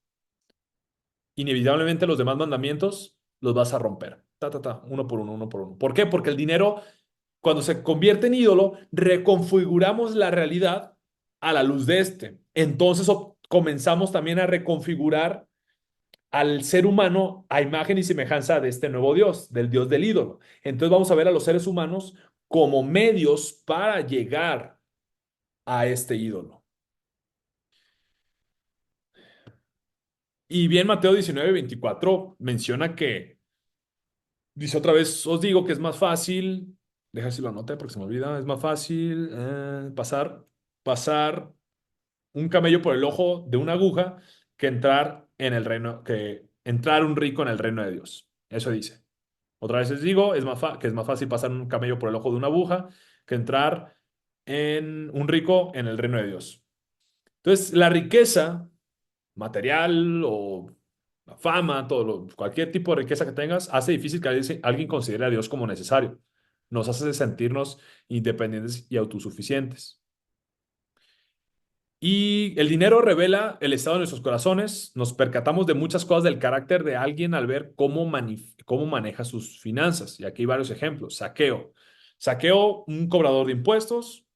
Speaker 1: inevitablemente los demás mandamientos los vas a romper. Uno por uno, uno por uno. ¿Por qué? Porque el dinero, cuando se convierte en ídolo, reconfiguramos la realidad a la luz de este. Entonces comenzamos también a reconfigurar al ser humano a imagen y semejanza de este nuevo Dios, del Dios del ídolo. Entonces vamos a ver a los seres humanos como medios para llegar a este ídolo. Y bien, Mateo 19:24 menciona que, dice otra vez, os digo que es más fácil, deja si lo anoté porque se me olvida, es más fácil pasar un camello por el ojo de una aguja que entrar en el reino, que entrar un rico en el reino de Dios. Eso dice. Otra vez les digo, que es más fácil pasar un camello por el ojo de una aguja que entrar en un rico en el reino de Dios. Entonces, la riqueza material o la fama, cualquier tipo de riqueza que tengas, hace difícil que alguien considere a Dios como necesario. Nos hace sentirnos independientes y autosuficientes. Y el dinero revela el estado de nuestros corazones. Nos percatamos de muchas cosas del carácter de alguien al ver cómo maneja sus finanzas. Y aquí hay varios ejemplos. Saqueo. Saqueo, un cobrador de impuestos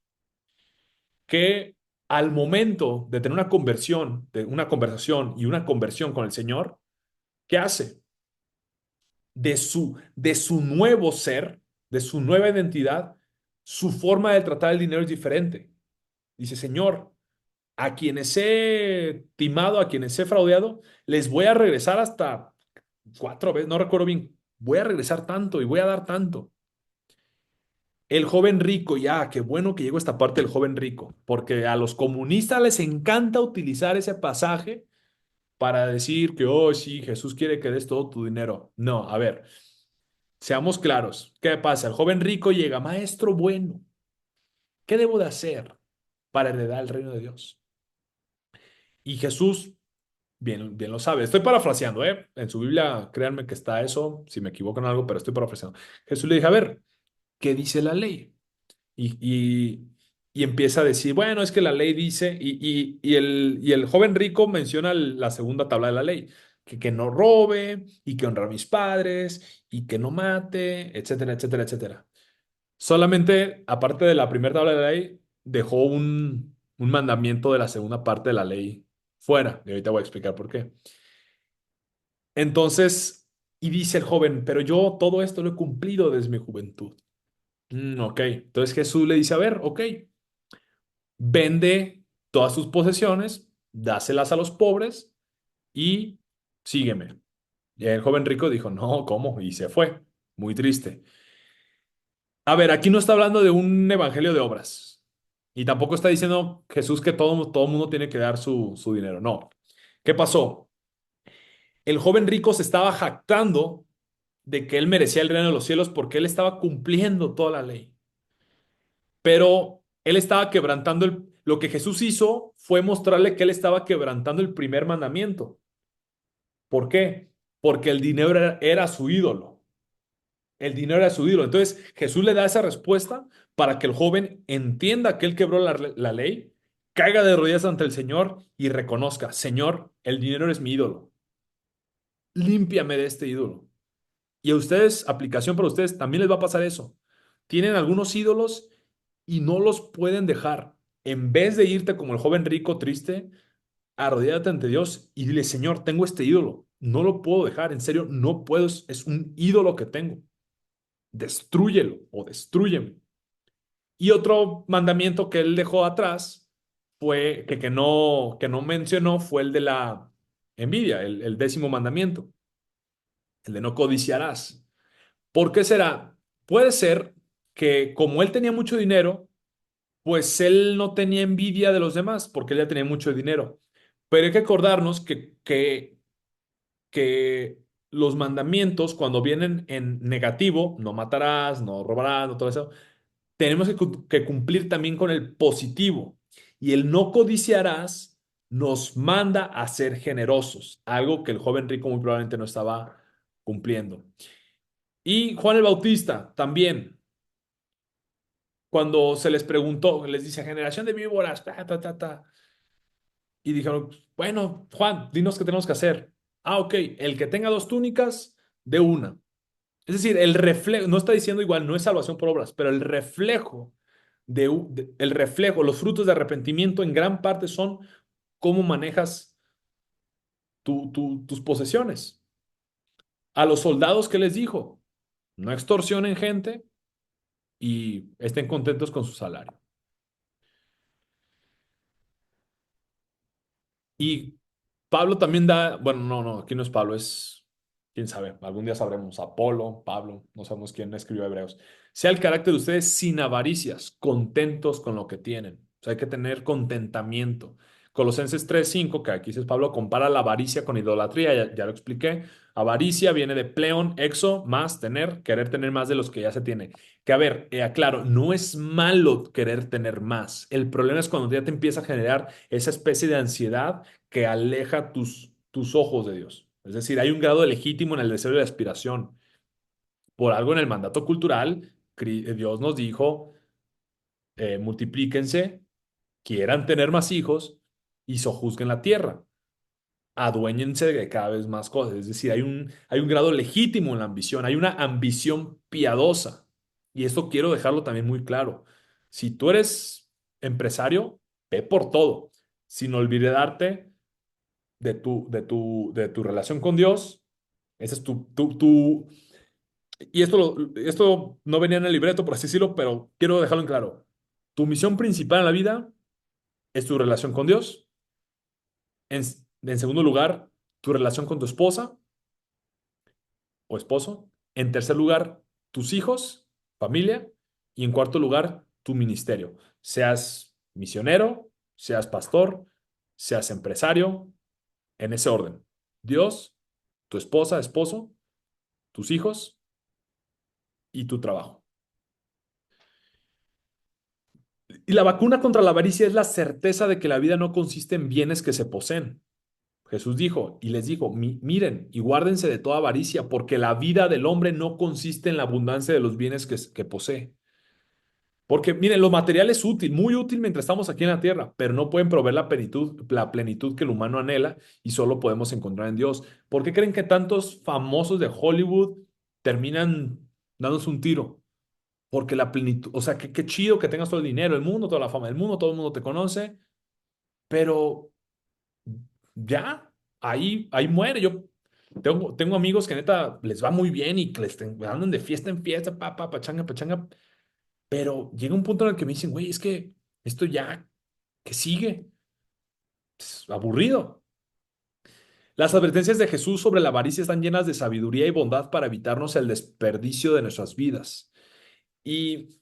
Speaker 1: que al momento de tener una conversión, de una conversación y una conversión con el Señor, ¿qué hace? De su nuevo ser, de su nueva identidad, su forma de tratar el dinero es diferente. Dice, Señor, a quienes he timado, a quienes he fraudeado, les voy a regresar hasta 4 veces, no recuerdo bien, voy a regresar tanto y voy a dar tanto. El joven rico, ya, qué bueno que llegó esta parte del joven rico, porque a los comunistas les encanta utilizar ese pasaje para decir que, oh, sí, Jesús quiere que des todo tu dinero. No, a ver, seamos claros. ¿Qué pasa? El joven rico llega, maestro bueno, ¿qué debo de hacer para heredar el reino de Dios? Y Jesús bien, bien lo sabe. Estoy parafraseando, ¿eh? En su Biblia, créanme que está eso, si me equivoco en algo, pero estoy parafraseando. Jesús le dice, a ver, ¿qué dice la ley? Y, y, y empieza a decir, bueno, es que la ley dice, y el joven rico menciona la segunda tabla de la ley, que no robe, y que honra a mis padres, y que no mate, etcétera, etcétera, etcétera. Solamente, aparte de la primera tabla de la ley, dejó un mandamiento de la segunda parte de la ley fuera. Y ahorita voy a explicar por qué. Entonces, y dice el joven, pero yo todo esto lo he cumplido desde mi juventud. Ok, entonces Jesús le dice, a ver, ok, vende todas tus posesiones, dáselas a los pobres y sígueme. Y el joven rico dijo, no, ¿cómo? Y se fue, muy triste. A ver, aquí no está hablando de un evangelio de obras. Y tampoco está diciendo Jesús que todo mundo tiene que dar su dinero. No. ¿Qué pasó? El joven rico se estaba jactando de que él merecía el reino de los cielos porque él estaba cumpliendo toda la ley. Pero él estaba quebrantando lo que Jesús hizo fue mostrarle que él estaba quebrantando el primer mandamiento. ¿Por qué? Porque el dinero era su ídolo. El dinero era su ídolo. Entonces Jesús le da esa respuesta para que el joven entienda que él quebró la ley, caiga de rodillas ante el Señor y reconozca, Señor, el dinero es mi ídolo. Límpiame de este ídolo. Y a ustedes, aplicación para ustedes, también les va a pasar eso. Tienen algunos ídolos y no los pueden dejar. En vez de irte como el joven rico triste, arrodíllate ante Dios y dile, Señor, tengo este ídolo. No lo puedo dejar, en serio, no puedo. Es un ídolo que tengo. Destrúyelo o destrúyeme. Y otro mandamiento que él dejó atrás fue que no mencionó fue el de la envidia, el 10.º mandamiento, el de no codiciarás. ¿Por qué será? Puede ser que como él tenía mucho dinero, pues él no tenía envidia de los demás porque él ya tenía mucho dinero. Pero hay que acordarnos que los mandamientos, cuando vienen en negativo, no matarás, no robarás, no todo eso, tenemos que cumplir también con el positivo. Y el no codiciarás nos manda a ser generosos, algo que el joven rico muy probablemente no estaba cumpliendo. Y Juan el Bautista también, cuando se les preguntó, les dice, generación de víboras, ta, ta, ta, ta. Y dijeron, bueno, Juan, dinos qué tenemos que hacer. Ah, ok, el que tenga 2 túnicas, de una. Es decir, el reflejo, no está diciendo igual, no es salvación por obras, pero el reflejo el reflejo, los frutos de arrepentimiento en gran parte son cómo manejas tus posesiones. A los soldados, ¿qué les dijo? No extorsionen gente y estén contentos con su salario. Y Pablo también da, bueno, no, aquí no es Pablo, quién sabe, algún día sabremos, Apolo, Pablo, no sabemos quién escribió Hebreos. Sea el carácter de ustedes sin avaricias, contentos con lo que tienen. O sea, hay que tener contentamiento. Colosenses 3:5, que aquí dice Pablo, compara la avaricia con idolatría, ya lo expliqué. Avaricia viene de pleon, exo, más tener, querer tener más de los que ya se tiene. Que a ver, aclaro, no es malo querer tener más. El problema es cuando ya te empieza a generar esa especie de ansiedad que aleja tus ojos de Dios. Es decir, hay un grado legítimo en el deseo y la aspiración. Por algo en el mandato cultural, Dios nos dijo, multiplíquense quieran tener más hijos y sojuzguen la tierra, aduéñense de cada vez más cosas. Es decir, hay un grado legítimo en la ambición, hay una ambición piadosa. Y esto quiero dejarlo también muy claro. Si tú eres empresario, ve por todo, sin olvidarte de tu relación con Dios. Ese es y esto no venía en el libreto, por así decirlo, pero quiero dejarlo en claro. Tu misión principal en la vida es tu relación con Dios. En segundo lugar, tu relación con tu esposa o esposo. En tercer lugar, tus hijos, familia. Y en cuarto lugar, tu ministerio. Seas misionero, seas pastor, seas empresario, en ese orden. Dios, tu esposa, esposo, tus hijos y tu trabajo. Y la vacuna contra la avaricia es la certeza de que la vida no consiste en bienes que se poseen. Jesús dijo y les dijo, miren y guárdense de toda avaricia, porque la vida del hombre no consiste en la abundancia de los bienes que posee. Porque miren, lo material es útil, muy útil mientras estamos aquí en la tierra, pero no pueden proveer la plenitud que el humano anhela y solo podemos encontrar en Dios. ¿Por qué creen que tantos famosos de Hollywood terminan dándose un tiro? Porque la plenitud, o sea, qué chido que tengas todo el dinero, el mundo, toda la fama del mundo, todo el mundo te conoce, pero ya, ahí muere. Yo tengo amigos que neta les va muy bien y que andan de fiesta en fiesta, pachanga, pachanga, pero llega un punto en el que me dicen, güey, es que esto ya, ¿qué sigue? Es aburrido. Las advertencias de Jesús sobre la avaricia están llenas de sabiduría y bondad para evitarnos el desperdicio de nuestras vidas. Y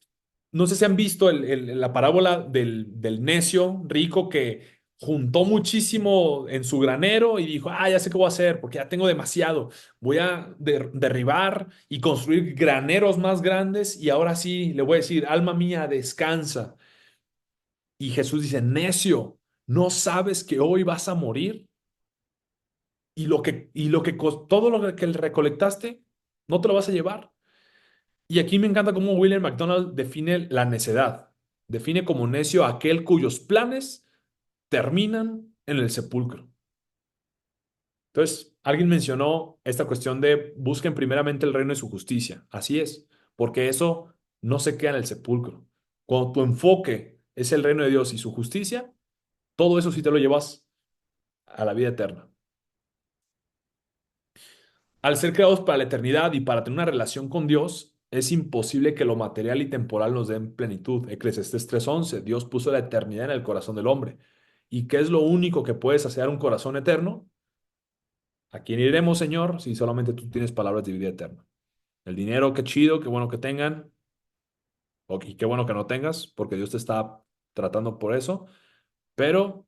Speaker 1: no sé si han visto la parábola del necio rico que juntó muchísimo en su granero y dijo, ya sé qué voy a hacer porque ya tengo demasiado. Voy a derribar y construir graneros más grandes y ahora sí le voy a decir, alma mía, descansa. Y Jesús dice, necio, ¿no sabes que hoy vas a morir? Todo lo que recolectaste, no te lo vas a llevar. Y aquí me encanta cómo William McDonald define la necedad. Define como necio a aquel cuyos planes terminan en el sepulcro. Entonces, alguien mencionó esta cuestión de busquen primeramente el reino y su justicia. Así es, porque eso no se queda en el sepulcro. Cuando tu enfoque es el reino de Dios y su justicia, todo eso sí te lo llevas a la vida eterna. Al ser creados para la eternidad y para tener una relación con Dios, es imposible que lo material y temporal nos den plenitud. Eclesiastés 3:11, Dios puso la eternidad en el corazón del hombre. ¿Y qué es lo único que puede saciar un corazón eterno? ¿A quién iremos, Señor, si solamente tú tienes palabras de vida eterna? El dinero, qué chido, qué bueno que tengan, y qué bueno que no tengas, porque Dios te está tratando por eso, pero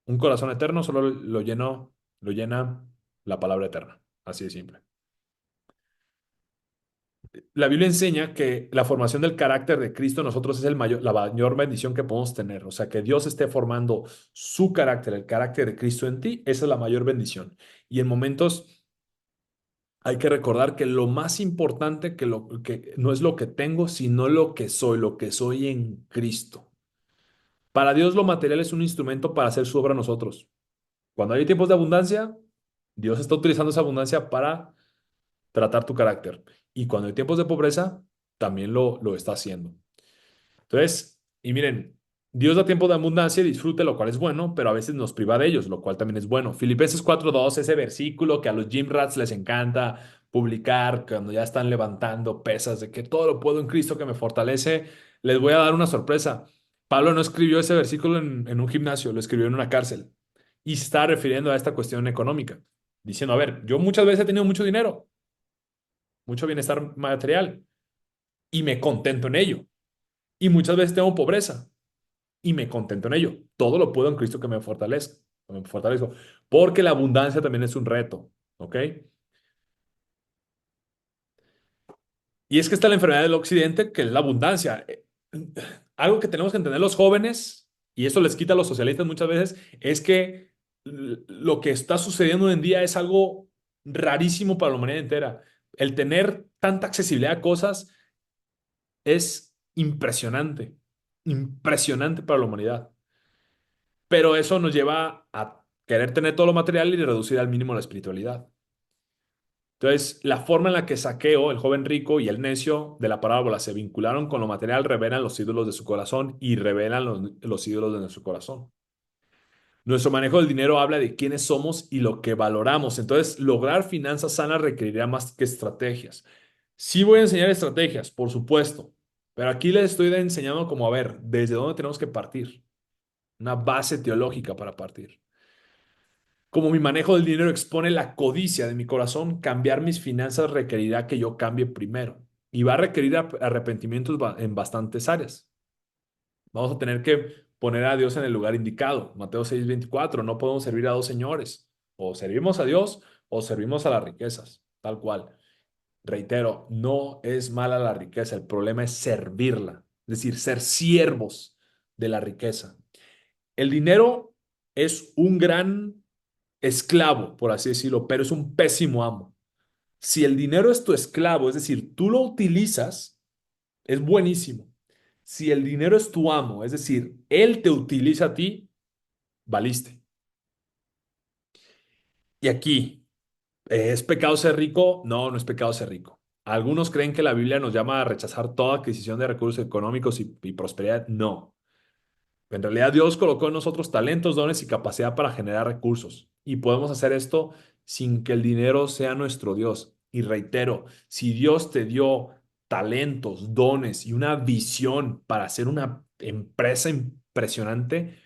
Speaker 1: un corazón eterno solo lo llena la palabra eterna. Así de simple. La Biblia enseña que la formación del carácter de Cristo en nosotros es la mayor bendición que podemos tener. O sea, que Dios esté formando su carácter, el carácter de Cristo en ti, esa es la mayor bendición. Y en momentos hay que recordar que lo más importante que no es lo que tengo, sino lo que soy en Cristo. Para Dios lo material es un instrumento para hacer su obra a nosotros. Cuando hay tiempos de abundancia, Dios está utilizando esa abundancia para tratar tu carácter. Y cuando hay tiempos de pobreza, también lo está haciendo. Entonces, y miren, Dios da tiempo de abundancia y disfrute, lo cual es bueno, pero a veces nos priva de ellos, lo cual también es bueno. Filipenses 4:2, ese versículo que a los gym rats les encanta publicar cuando ya están levantando pesas, de que todo lo puedo en Cristo que me fortalece. Les voy a dar una sorpresa. Pablo no escribió ese versículo en un gimnasio, lo escribió en una cárcel. Y se está refiriendo a esta cuestión económica, diciendo, a ver, yo muchas veces he tenido mucho dinero, mucho bienestar material, y me contento en ello. Y muchas veces tengo pobreza y me contento en ello. Todo lo puedo en Cristo que me fortalezca, me fortalezco. Porque la abundancia también es un reto, ¿ok? Y es que está la enfermedad del occidente, que es la abundancia. Algo que tenemos que entender los jóvenes, y eso les quita a los socialistas muchas veces, es que lo que está sucediendo hoy en día es algo rarísimo para la humanidad entera. El tener tanta accesibilidad a cosas es impresionante, impresionante para la humanidad. pero eso nos lleva a querer tener todo lo material y reducir al mínimo la espiritualidad. Entonces, la forma en la que Saqueo, el joven rico y el necio de la parábola se vincularon con lo material revelan los ídolos de su corazón y revelan los ídolos de nuestro corazón. Nuestro manejo del dinero habla de quiénes somos y lo que valoramos. Entonces, lograr finanzas sanas requerirá más que estrategias. Sí voy a enseñar estrategias, por supuesto, pero aquí les estoy enseñando como a ver, desde dónde tenemos que partir. Una base teológica para partir. Como mi manejo del dinero expone la codicia de mi corazón, cambiar mis finanzas requerirá que yo cambie primero y va a requerir arrepentimientos en bastantes áreas. Vamos a tener que poner a Dios en el lugar indicado. Mateo 6:24, no podemos servir a dos señores. O servimos a Dios o servimos a las riquezas, tal cual. Reitero, no es mala la riqueza, el problema es servirla, es decir, ser siervos de la riqueza. El dinero es un gran esclavo, por así decirlo, pero es un pésimo amo. Si el dinero es tu esclavo, es decir, tú lo utilizas, es buenísimo. Si el dinero es tu amo, es decir, él te utiliza a ti, valiste. Y aquí, ¿es pecado ser rico? No, no es pecado ser rico. Algunos creen que la Biblia nos llama a rechazar toda adquisición de recursos económicos y prosperidad. No. En realidad Dios colocó en nosotros talentos, dones y capacidad para generar recursos. Y podemos hacer esto sin que el dinero sea nuestro Dios. Y reitero, si Dios te dio talentos, dones y una visión para hacer una empresa impresionante,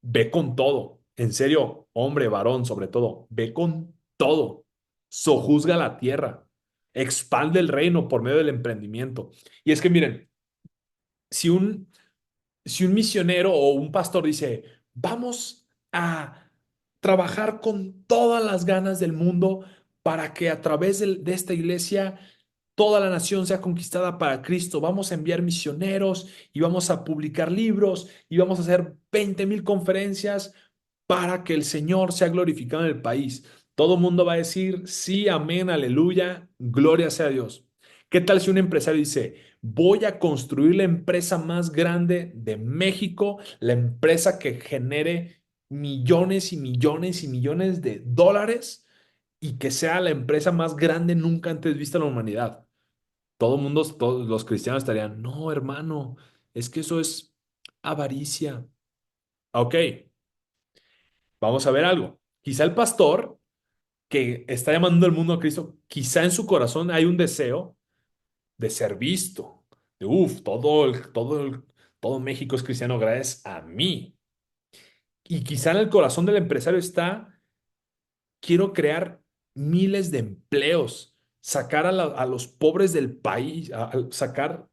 Speaker 1: ve con todo. En serio, hombre, varón, sobre todo, ve con todo. Sojuzga la tierra. Expande el reino por medio del emprendimiento. Y es que miren, si un misionero o un pastor dice, vamos a trabajar con todas las ganas del mundo para que a través de esta iglesia toda la nación sea conquistada para Cristo, vamos a enviar misioneros y vamos a publicar libros y vamos a hacer 20,000 conferencias para que el Señor sea glorificado en el país. Todo el mundo va a decir, sí, amén, aleluya, gloria sea a Dios. ¿Qué tal si un empresario dice, voy a construir la empresa más grande de México, la empresa que genere millones y millones y millones de dólares y que sea la empresa más grande nunca antes vista en la humanidad? Todo el mundo, todos los cristianos estarían, no, hermano, es que eso es avaricia. Ok, vamos a ver algo. Quizá el pastor que está llamando al mundo a Cristo, quizá en su corazón hay un deseo de ser visto. De, todo México es cristiano gracias a mí. Y quizá en el corazón del empresario está, quiero crear miles de empleos, sacar a los pobres del país, sacar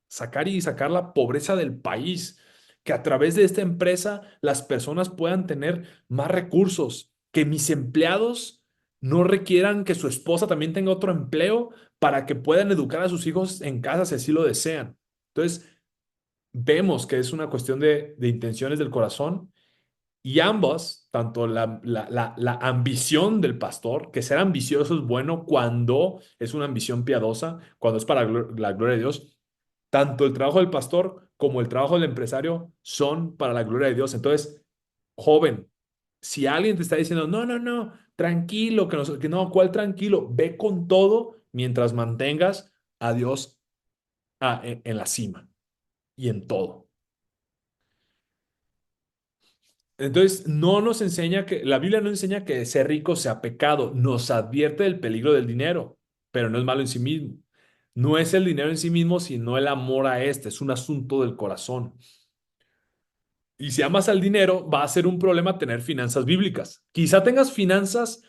Speaker 1: la pobreza del país, que a través de esta empresa las personas puedan tener más recursos, que mis empleados no requieran que su esposa también tenga otro empleo para que puedan educar a sus hijos en casa si así lo desean. Entonces, vemos que es una cuestión de intenciones del corazón y ambos, tanto la ambición del pastor, que ser ambicioso es bueno cuando es una ambición piadosa, cuando es para la gloria de Dios, tanto el trabajo del pastor como el trabajo del empresario son para la gloria de Dios. Entonces, joven, si alguien te está diciendo, no, no, no, tranquilo, que no, ¿cuál tranquilo? Ve con todo mientras mantengas a Dios en la cima y en todo. Entonces, no nos enseña la Biblia no enseña que ser rico sea pecado, nos advierte del peligro del dinero, pero no es malo en sí mismo. No es el dinero en sí mismo, sino el amor a este, es un asunto del corazón. Y si amas al dinero, va a ser un problema tener finanzas bíblicas. Quizá tengas finanzas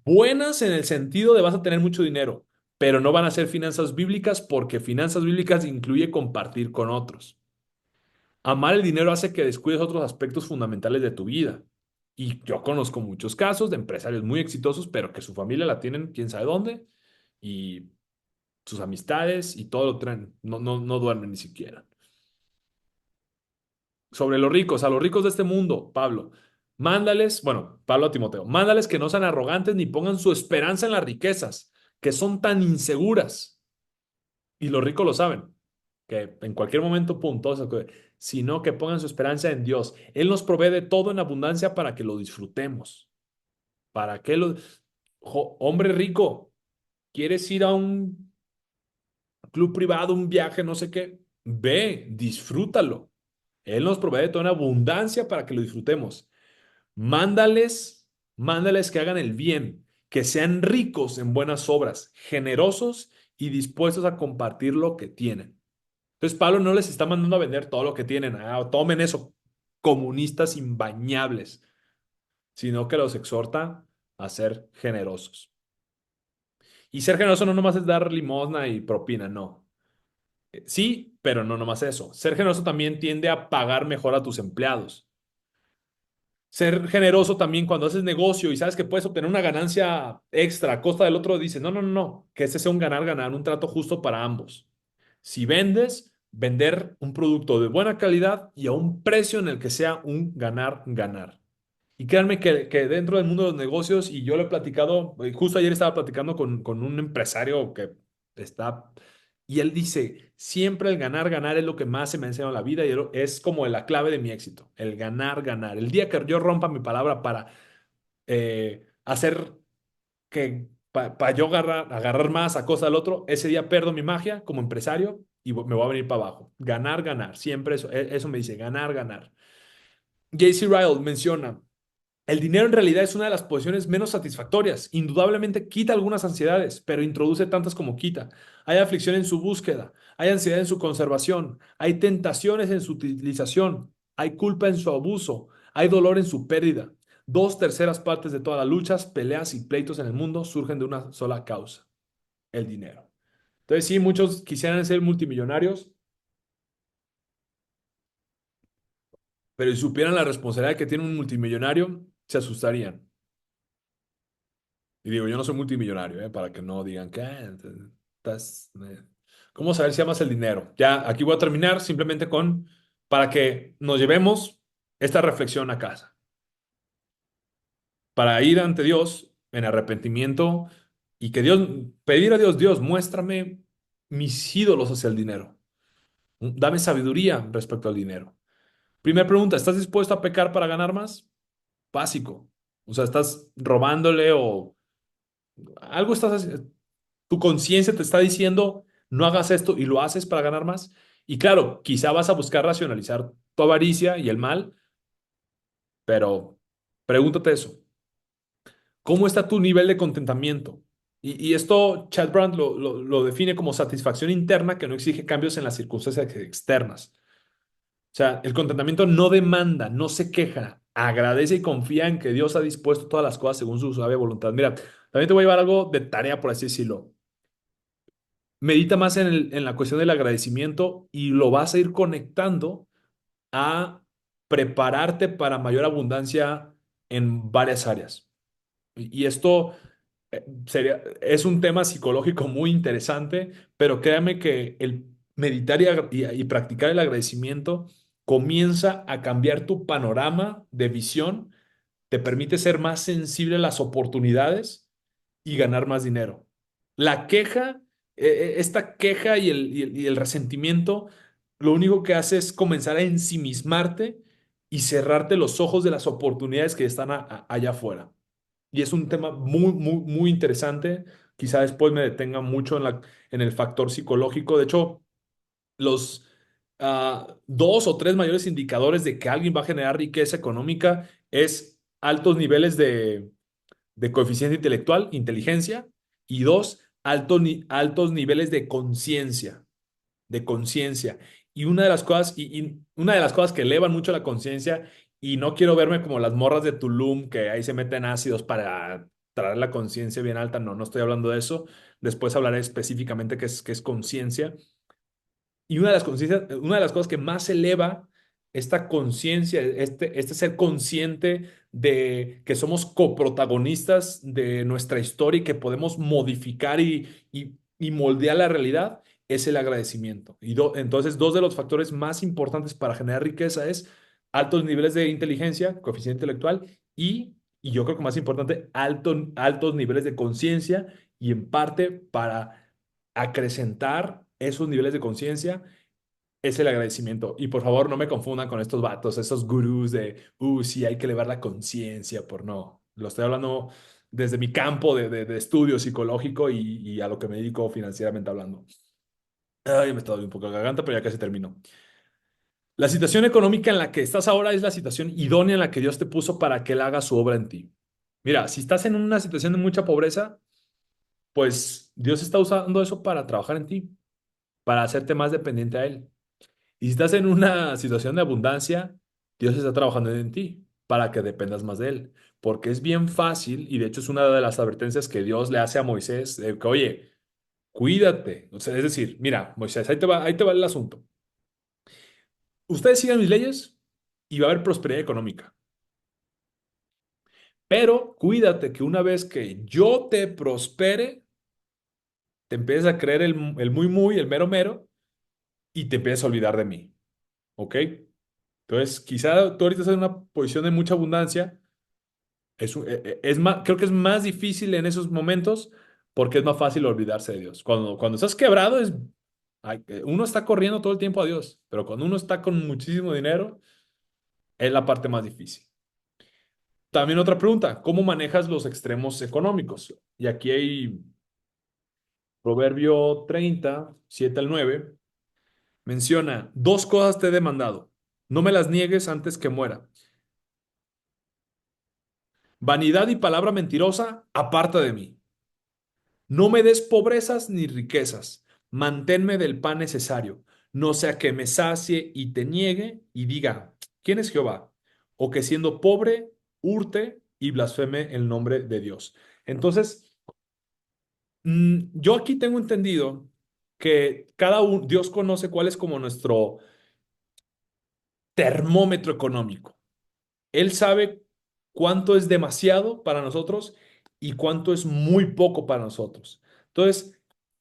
Speaker 1: buenas en el sentido de vas a tener mucho dinero, pero no van a ser finanzas bíblicas porque finanzas bíblicas incluye compartir con otros. Amar el dinero hace que descuides otros aspectos fundamentales de tu vida. Y yo conozco muchos casos de empresarios muy exitosos, pero que su familia la tienen quién sabe dónde y sus amistades y todo lo traen. No, no, no duermen ni siquiera. Sobre los ricos, a los ricos de este mundo, Pablo, mándales, bueno, Pablo a Timoteo, mándales que no sean arrogantes ni pongan su esperanza en las riquezas, que son tan inseguras. Y los ricos lo saben, que en cualquier momento, pum, todo se puede. sino que pongan su esperanza en Dios. Él nos provee de todo en abundancia para que lo disfrutemos. ¿Para qué lo... Hombre rico, ¿quieres ir a un club privado, un viaje, no sé qué? Ve, disfrútalo. Él nos provee de todo en abundancia para que lo disfrutemos. Mándales que hagan el bien, que sean ricos en buenas obras, generosos y dispuestos a compartir lo que tienen. Entonces Pablo no les está mandando a vender todo lo que tienen. Ah, tomen eso, comunistas imbañables, sino que los exhorta a ser generosos. Y ser generoso no nomás es dar limosna y propina, no. Sí, pero no nomás eso. Ser generoso también tiende a pagar mejor a tus empleados. Ser generoso también cuando haces negocio y sabes que puedes obtener una ganancia extra a costa del otro, dices, no, no, no, no, que ese sea un ganar-ganar, un trato justo para ambos. Si vendes, vender un producto de buena calidad y a un precio en el que sea un ganar-ganar. Y créanme que dentro del mundo de los negocios, y yo lo he platicado, justo ayer estaba platicando con un empresario que está, y él dice, siempre el ganar, ganar es lo que más se me ha enseñado en la vida y es como la clave de mi éxito, el ganar, ganar. El día que yo rompa mi palabra para hacer que, para yo agarrar más a cosa del otro, ese día pierdo mi magia como empresario y me voy a venir para abajo. Ganar, ganar, siempre eso, eso me dice, ganar, ganar. JC Ryle menciona, el dinero en realidad es una de las posiciones menos satisfactorias. Indudablemente quita algunas ansiedades, pero introduce tantas como quita. Hay aflicción en su búsqueda, hay ansiedad en su conservación, hay tentaciones en su utilización, hay culpa en su abuso, hay dolor en su pérdida. Dos terceras partes de todas las luchas, peleas y pleitos en el mundo surgen de una sola causa, el dinero. Entonces sí, muchos quisieran ser multimillonarios, pero si supieran la responsabilidad que tiene un multimillonario, se asustarían. Y digo, yo no soy multimillonario, para que no digan que estás... ¿Cómo saber si amas el dinero? Ya, aquí voy a terminar simplemente para que nos llevemos esta reflexión a casa. Para ir ante Dios en arrepentimiento y que Dios, pedir a Dios, Dios, muéstrame mis ídolos hacia el dinero. Dame sabiduría respecto al dinero. Primera pregunta, ¿estás dispuesto a pecar para ganar más? Básico. O sea, ¿estás robándole o algo estás haciendo? Tu conciencia te está diciendo, no hagas esto y lo haces para ganar más. Y claro, quizá vas a buscar racionalizar tu avaricia y el mal, pero pregúntate eso. ¿Cómo está tu nivel de contentamiento? Y esto Chad Brand lo define como satisfacción interna que no exige cambios en las circunstancias externas. O sea, el contentamiento no demanda, no se queja, agradece y confía en que Dios ha dispuesto todas las cosas según su suave voluntad. Mira, también te voy a llevar algo de tarea, por así decirlo. Medita más en la cuestión del agradecimiento y lo vas a ir conectando a prepararte para mayor abundancia en varias áreas. Y esto es un tema psicológico muy interesante, pero créame que el meditar y practicar el agradecimiento comienza a cambiar tu panorama de visión, te permite ser más sensible a las oportunidades y ganar más dinero. La queja, esta queja y el resentimiento, lo único que hace es comenzar a ensimismarte y cerrarte los ojos de las oportunidades que están allá afuera. Y es un tema muy, muy, muy interesante. Quizá después me detenga mucho en el factor psicológico. De hecho, los dos o tres mayores indicadores de que alguien va a generar riqueza económica es altos niveles de coeficiente intelectual, inteligencia, y dos, altos niveles de conciencia. Y una de las cosas, y una de las cosas que elevan mucho la conciencia, y no quiero verme como las morras de Tulum, que ahí se meten ácidos para traer la conciencia bien alta, no, no estoy hablando de eso. Después hablaré específicamente qué es conciencia. Y una de las cosas que más eleva esta conciencia, este ser consciente de que somos coprotagonistas de nuestra historia y que podemos modificar y moldear la realidad, es el agradecimiento. Entonces, dos de los factores más importantes para generar riqueza es altos niveles de inteligencia, coeficiente intelectual, y yo creo que más importante, altos niveles de conciencia y en parte para acrecentar esos niveles de conciencia, es el agradecimiento. Y por favor, no me confundan con estos vatos, esos gurús de, sí, hay que elevar la conciencia, por no. Lo estoy hablando desde mi campo de estudio psicológico y a lo que me dedico financieramente hablando. Ay, me está dando un poco la garganta, pero ya casi termino. La situación económica en la que estás ahora es la situación idónea en la que Dios te puso para que Él haga su obra en ti. Mira, si estás en una situación de mucha pobreza, pues Dios está usando eso para trabajar en ti, para hacerte más dependiente a Él. Y si estás en una situación de abundancia, Dios está trabajando en ti para que dependas más de Él. Porque es bien fácil, y de hecho es una de las advertencias que Dios le hace a Moisés, de que, oye, cuídate. O sea, es decir, mira, Moisés, ahí te va el asunto. Ustedes sigan mis leyes y va a haber prosperidad económica. Pero cuídate que una vez que yo te prospere, te empieces a creer el muy, muy, el mero, mero, y te empieces a olvidar de mí. ¿Ok? Entonces, quizá tú ahorita estás en una posición de mucha abundancia. Es más, creo que es más difícil en esos momentos porque es más fácil olvidarse de Dios. Cuando estás quebrado, uno está corriendo todo el tiempo a Dios, pero cuando uno está con muchísimo dinero, es la parte más difícil. También otra pregunta, ¿cómo manejas los extremos económicos? Y aquí hay Proverbio 30 7 al 9 menciona, dos cosas te he demandado, no me las niegues antes que muera. Vanidad y palabra mentirosa, aparta de mí. No me des pobrezas ni riquezas, manténme del pan necesario, no sea que me sacie y te niegue y diga, ¿quién es Jehová? O que siendo pobre, hurte y blasfeme el nombre de Dios. Entonces, yo aquí tengo entendido que Dios conoce cuál es como nuestro termómetro económico. Él sabe cuánto es demasiado para nosotros y cuánto es muy poco para nosotros. Entonces,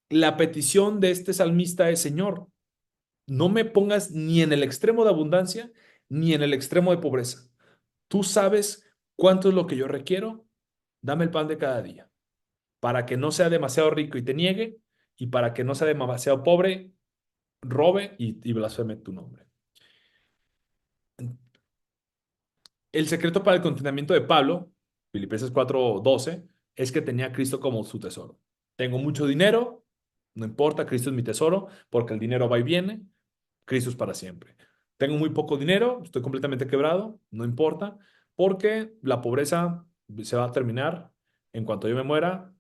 Speaker 1: la petición de este salmista es, Señor, no me pongas ni en el extremo de abundancia ni en el extremo de pobreza. Tú sabes cuánto es lo que yo requiero. Dame el pan de cada día para que no sea demasiado rico y te niegue y para que no sea demasiado pobre, robe y blasfeme tu nombre. El secreto para el contentamiento de Pablo, Filipenses 4:12, es que tenía a Cristo como su tesoro. Tengo mucho dinero, no importa, Cristo es mi tesoro, porque el dinero va y viene, Cristo es para siempre. Tengo muy poco dinero, estoy completamente quebrado, no importa, porque la pobreza se va a terminar en cuanto yo me muera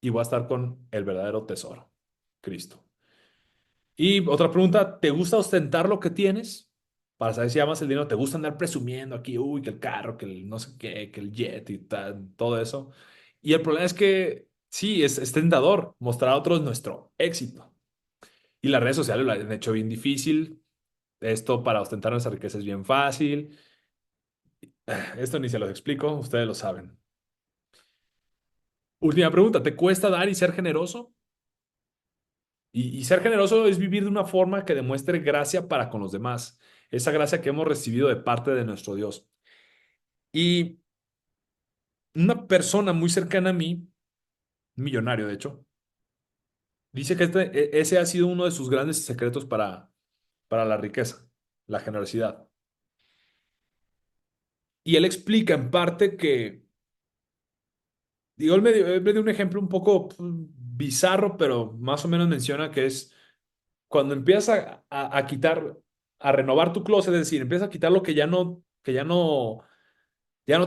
Speaker 1: y voy a estar con el verdadero tesoro, Cristo. Y otra pregunta, ¿te gusta ostentar lo que tienes? Para saber si amas el dinero, ¿te gusta andar presumiendo aquí, uy, que el carro, que el no sé qué, que el jet y todo eso? Y el problema es que sí, es tentador mostrar a otros nuestro éxito. Y las redes sociales lo han hecho bien difícil. Esto para ostentar nuestra riqueza es bien fácil. Esto ni se los explico, ustedes lo saben. Última pregunta, ¿te cuesta dar y ser generoso? Y ser generoso es vivir de una forma que demuestre gracia para con los demás, esa gracia que hemos recibido de parte de nuestro Dios. Y una persona muy cercana a mí, un millonario de hecho, dice que ese ha sido uno de sus grandes secretos para la riqueza, la generosidad. Y él explica en parte que, digo, él me dio un ejemplo un poco bizarro, pero más o menos menciona que es cuando empiezas a quitar, a renovar tu closet, es decir, empiezas a quitar lo que ya no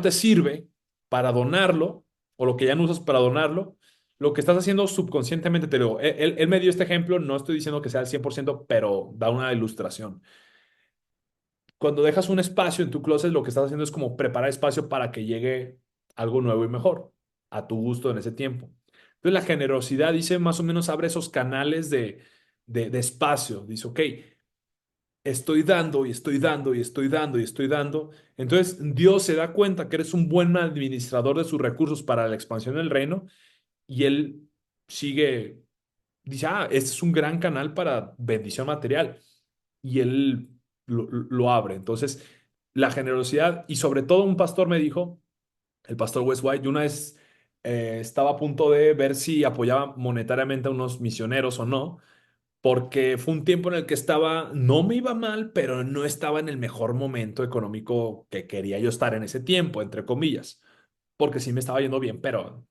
Speaker 1: te sirve para donarlo, o lo que ya no usas para donarlo, lo que estás haciendo subconscientemente, te digo, él me dio este ejemplo, no estoy diciendo que sea al 100%, pero da una ilustración. Cuando dejas un espacio en tu closet, lo que estás haciendo es como preparar espacio para que llegue algo nuevo y mejor, a tu gusto en ese tiempo. Entonces la generosidad, dice, más o menos abre esos canales de espacio. Dice, ok, estoy dando y estoy dando y estoy dando y estoy dando. Entonces Dios se da cuenta que eres un buen administrador de sus recursos para la expansión del reino y Él sigue, dice, este es un gran canal para bendición material y Él lo abre. Entonces, la generosidad y sobre todo un pastor me dijo, el pastor Wes White, yo una vez estaba a punto de ver si apoyaba monetariamente a unos misioneros o no porque fue un tiempo en el que estaba, no me iba mal, pero no estaba en el mejor momento económico que quería yo estar en ese tiempo, entre comillas, porque sí me estaba yendo bien, pero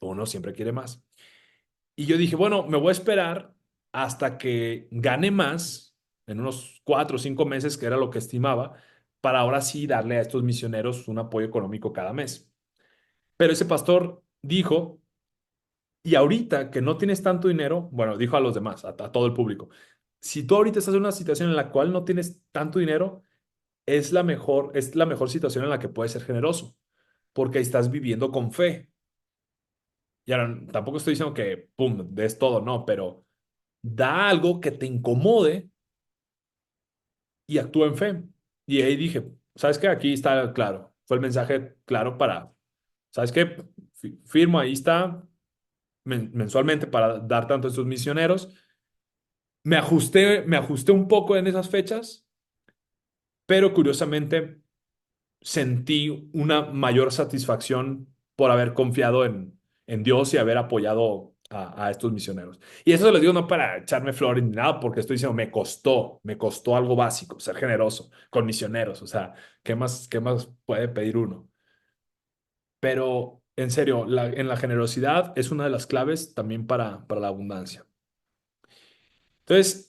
Speaker 1: uno siempre quiere más. Y yo dije, bueno, me voy a esperar hasta que gane más, en unos 4 o 5 meses, que era lo que estimaba, para ahora sí darle a estos misioneros un apoyo económico cada mes. Pero ese pastor dijo, y ahorita que no tienes tanto dinero, bueno, dijo a los demás, a todo el público, si tú ahorita estás en una situación en la cual no tienes tanto dinero, es la mejor situación en la que puedes ser generoso, porque estás viviendo con fe. Y ahora, tampoco estoy diciendo que, pum, des todo, no, pero da algo que te incomode y actúa en fe. Y ahí dije, ¿sabes qué? Aquí está claro. Fue el mensaje claro para, ¿sabes qué? Firmo, ahí está, mensualmente para dar tanto a estos misioneros. Me ajusté un poco en esas fechas, pero curiosamente sentí una mayor satisfacción por haber confiado en Dios y haber apoyado a estos misioneros. Y eso se lo digo no para echarme flores ni nada, porque estoy diciendo, me costó algo básico, ser generoso con misioneros. O sea, qué más puede pedir uno? Pero en serio, en la generosidad es una de las claves también para la abundancia. Entonces,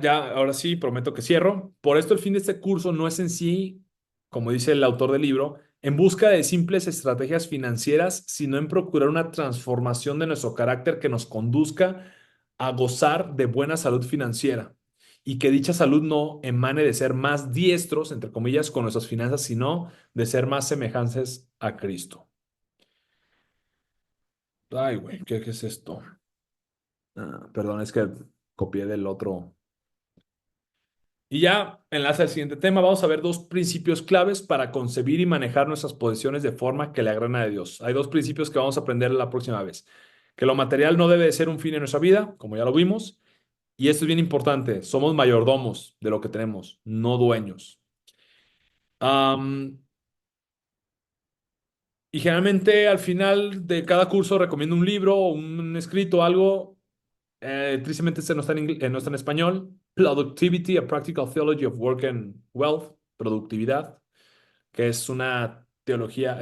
Speaker 1: ahora sí, prometo que cierro. Por esto el fin de este curso no es en sí, como dice el autor del libro, en busca de simples estrategias financieras, sino en procurar una transformación de nuestro carácter que nos conduzca a gozar de buena salud financiera y que dicha salud no emane de ser más diestros, entre comillas, con nuestras finanzas, sino de ser más semejantes a Cristo. Ay, güey, ¿qué es esto? Perdón, es que copié del otro. Y ya enlace al siguiente tema. Vamos a ver dos principios claves para concebir y manejar nuestras posesiones de forma que le agraden a Dios. Hay dos principios que vamos a aprender la próxima vez. Que lo material no debe de ser un fin en nuestra vida, como ya lo vimos. Y esto es bien importante. Somos mayordomos de lo que tenemos, no dueños. Am, y generalmente al final de cada curso recomiendo un libro, un escrito, algo. Tristemente este no está no está en español. Productivity, A Practical Theology of Work and Wealth. Productividad, que es una teología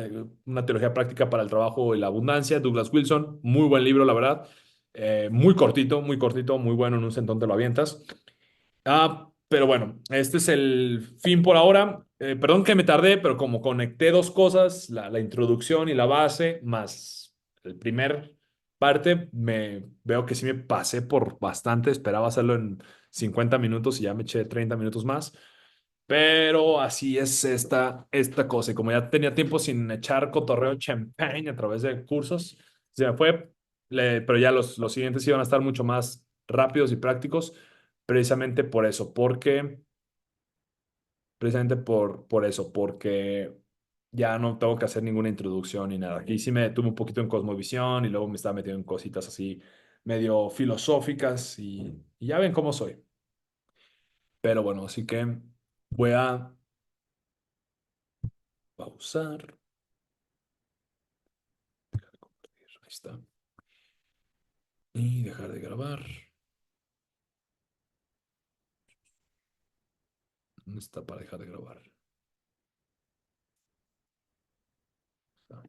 Speaker 1: práctica para el trabajo y la abundancia. Douglas Wilson, muy buen libro, la verdad. Muy cortito, muy bueno, en un centón te lo avientas. Pero bueno, este es el fin por ahora. Perdón que me tardé, pero como conecté dos cosas, la introducción y la base, más el primer parte, me veo que sí me pasé por bastante. Esperaba hacerlo en 50 minutos y ya me eché 30 minutos más. Pero así es esta cosa. Y como ya tenía tiempo sin echar cotorreo champagne a través de cursos, se me fue. Pero ya los siguientes iban a estar mucho más rápidos y prácticos, precisamente por eso, por eso, porque ya no tengo que hacer ninguna introducción ni nada. Aquí sí me detuve un poquito en cosmovisión y luego me estaba metiendo en cositas así medio filosóficas y ya ven cómo soy. Pero bueno, así que voy a pausar. Ahí está. Y dejar de grabar. ¿Dónde está para dejar de grabar?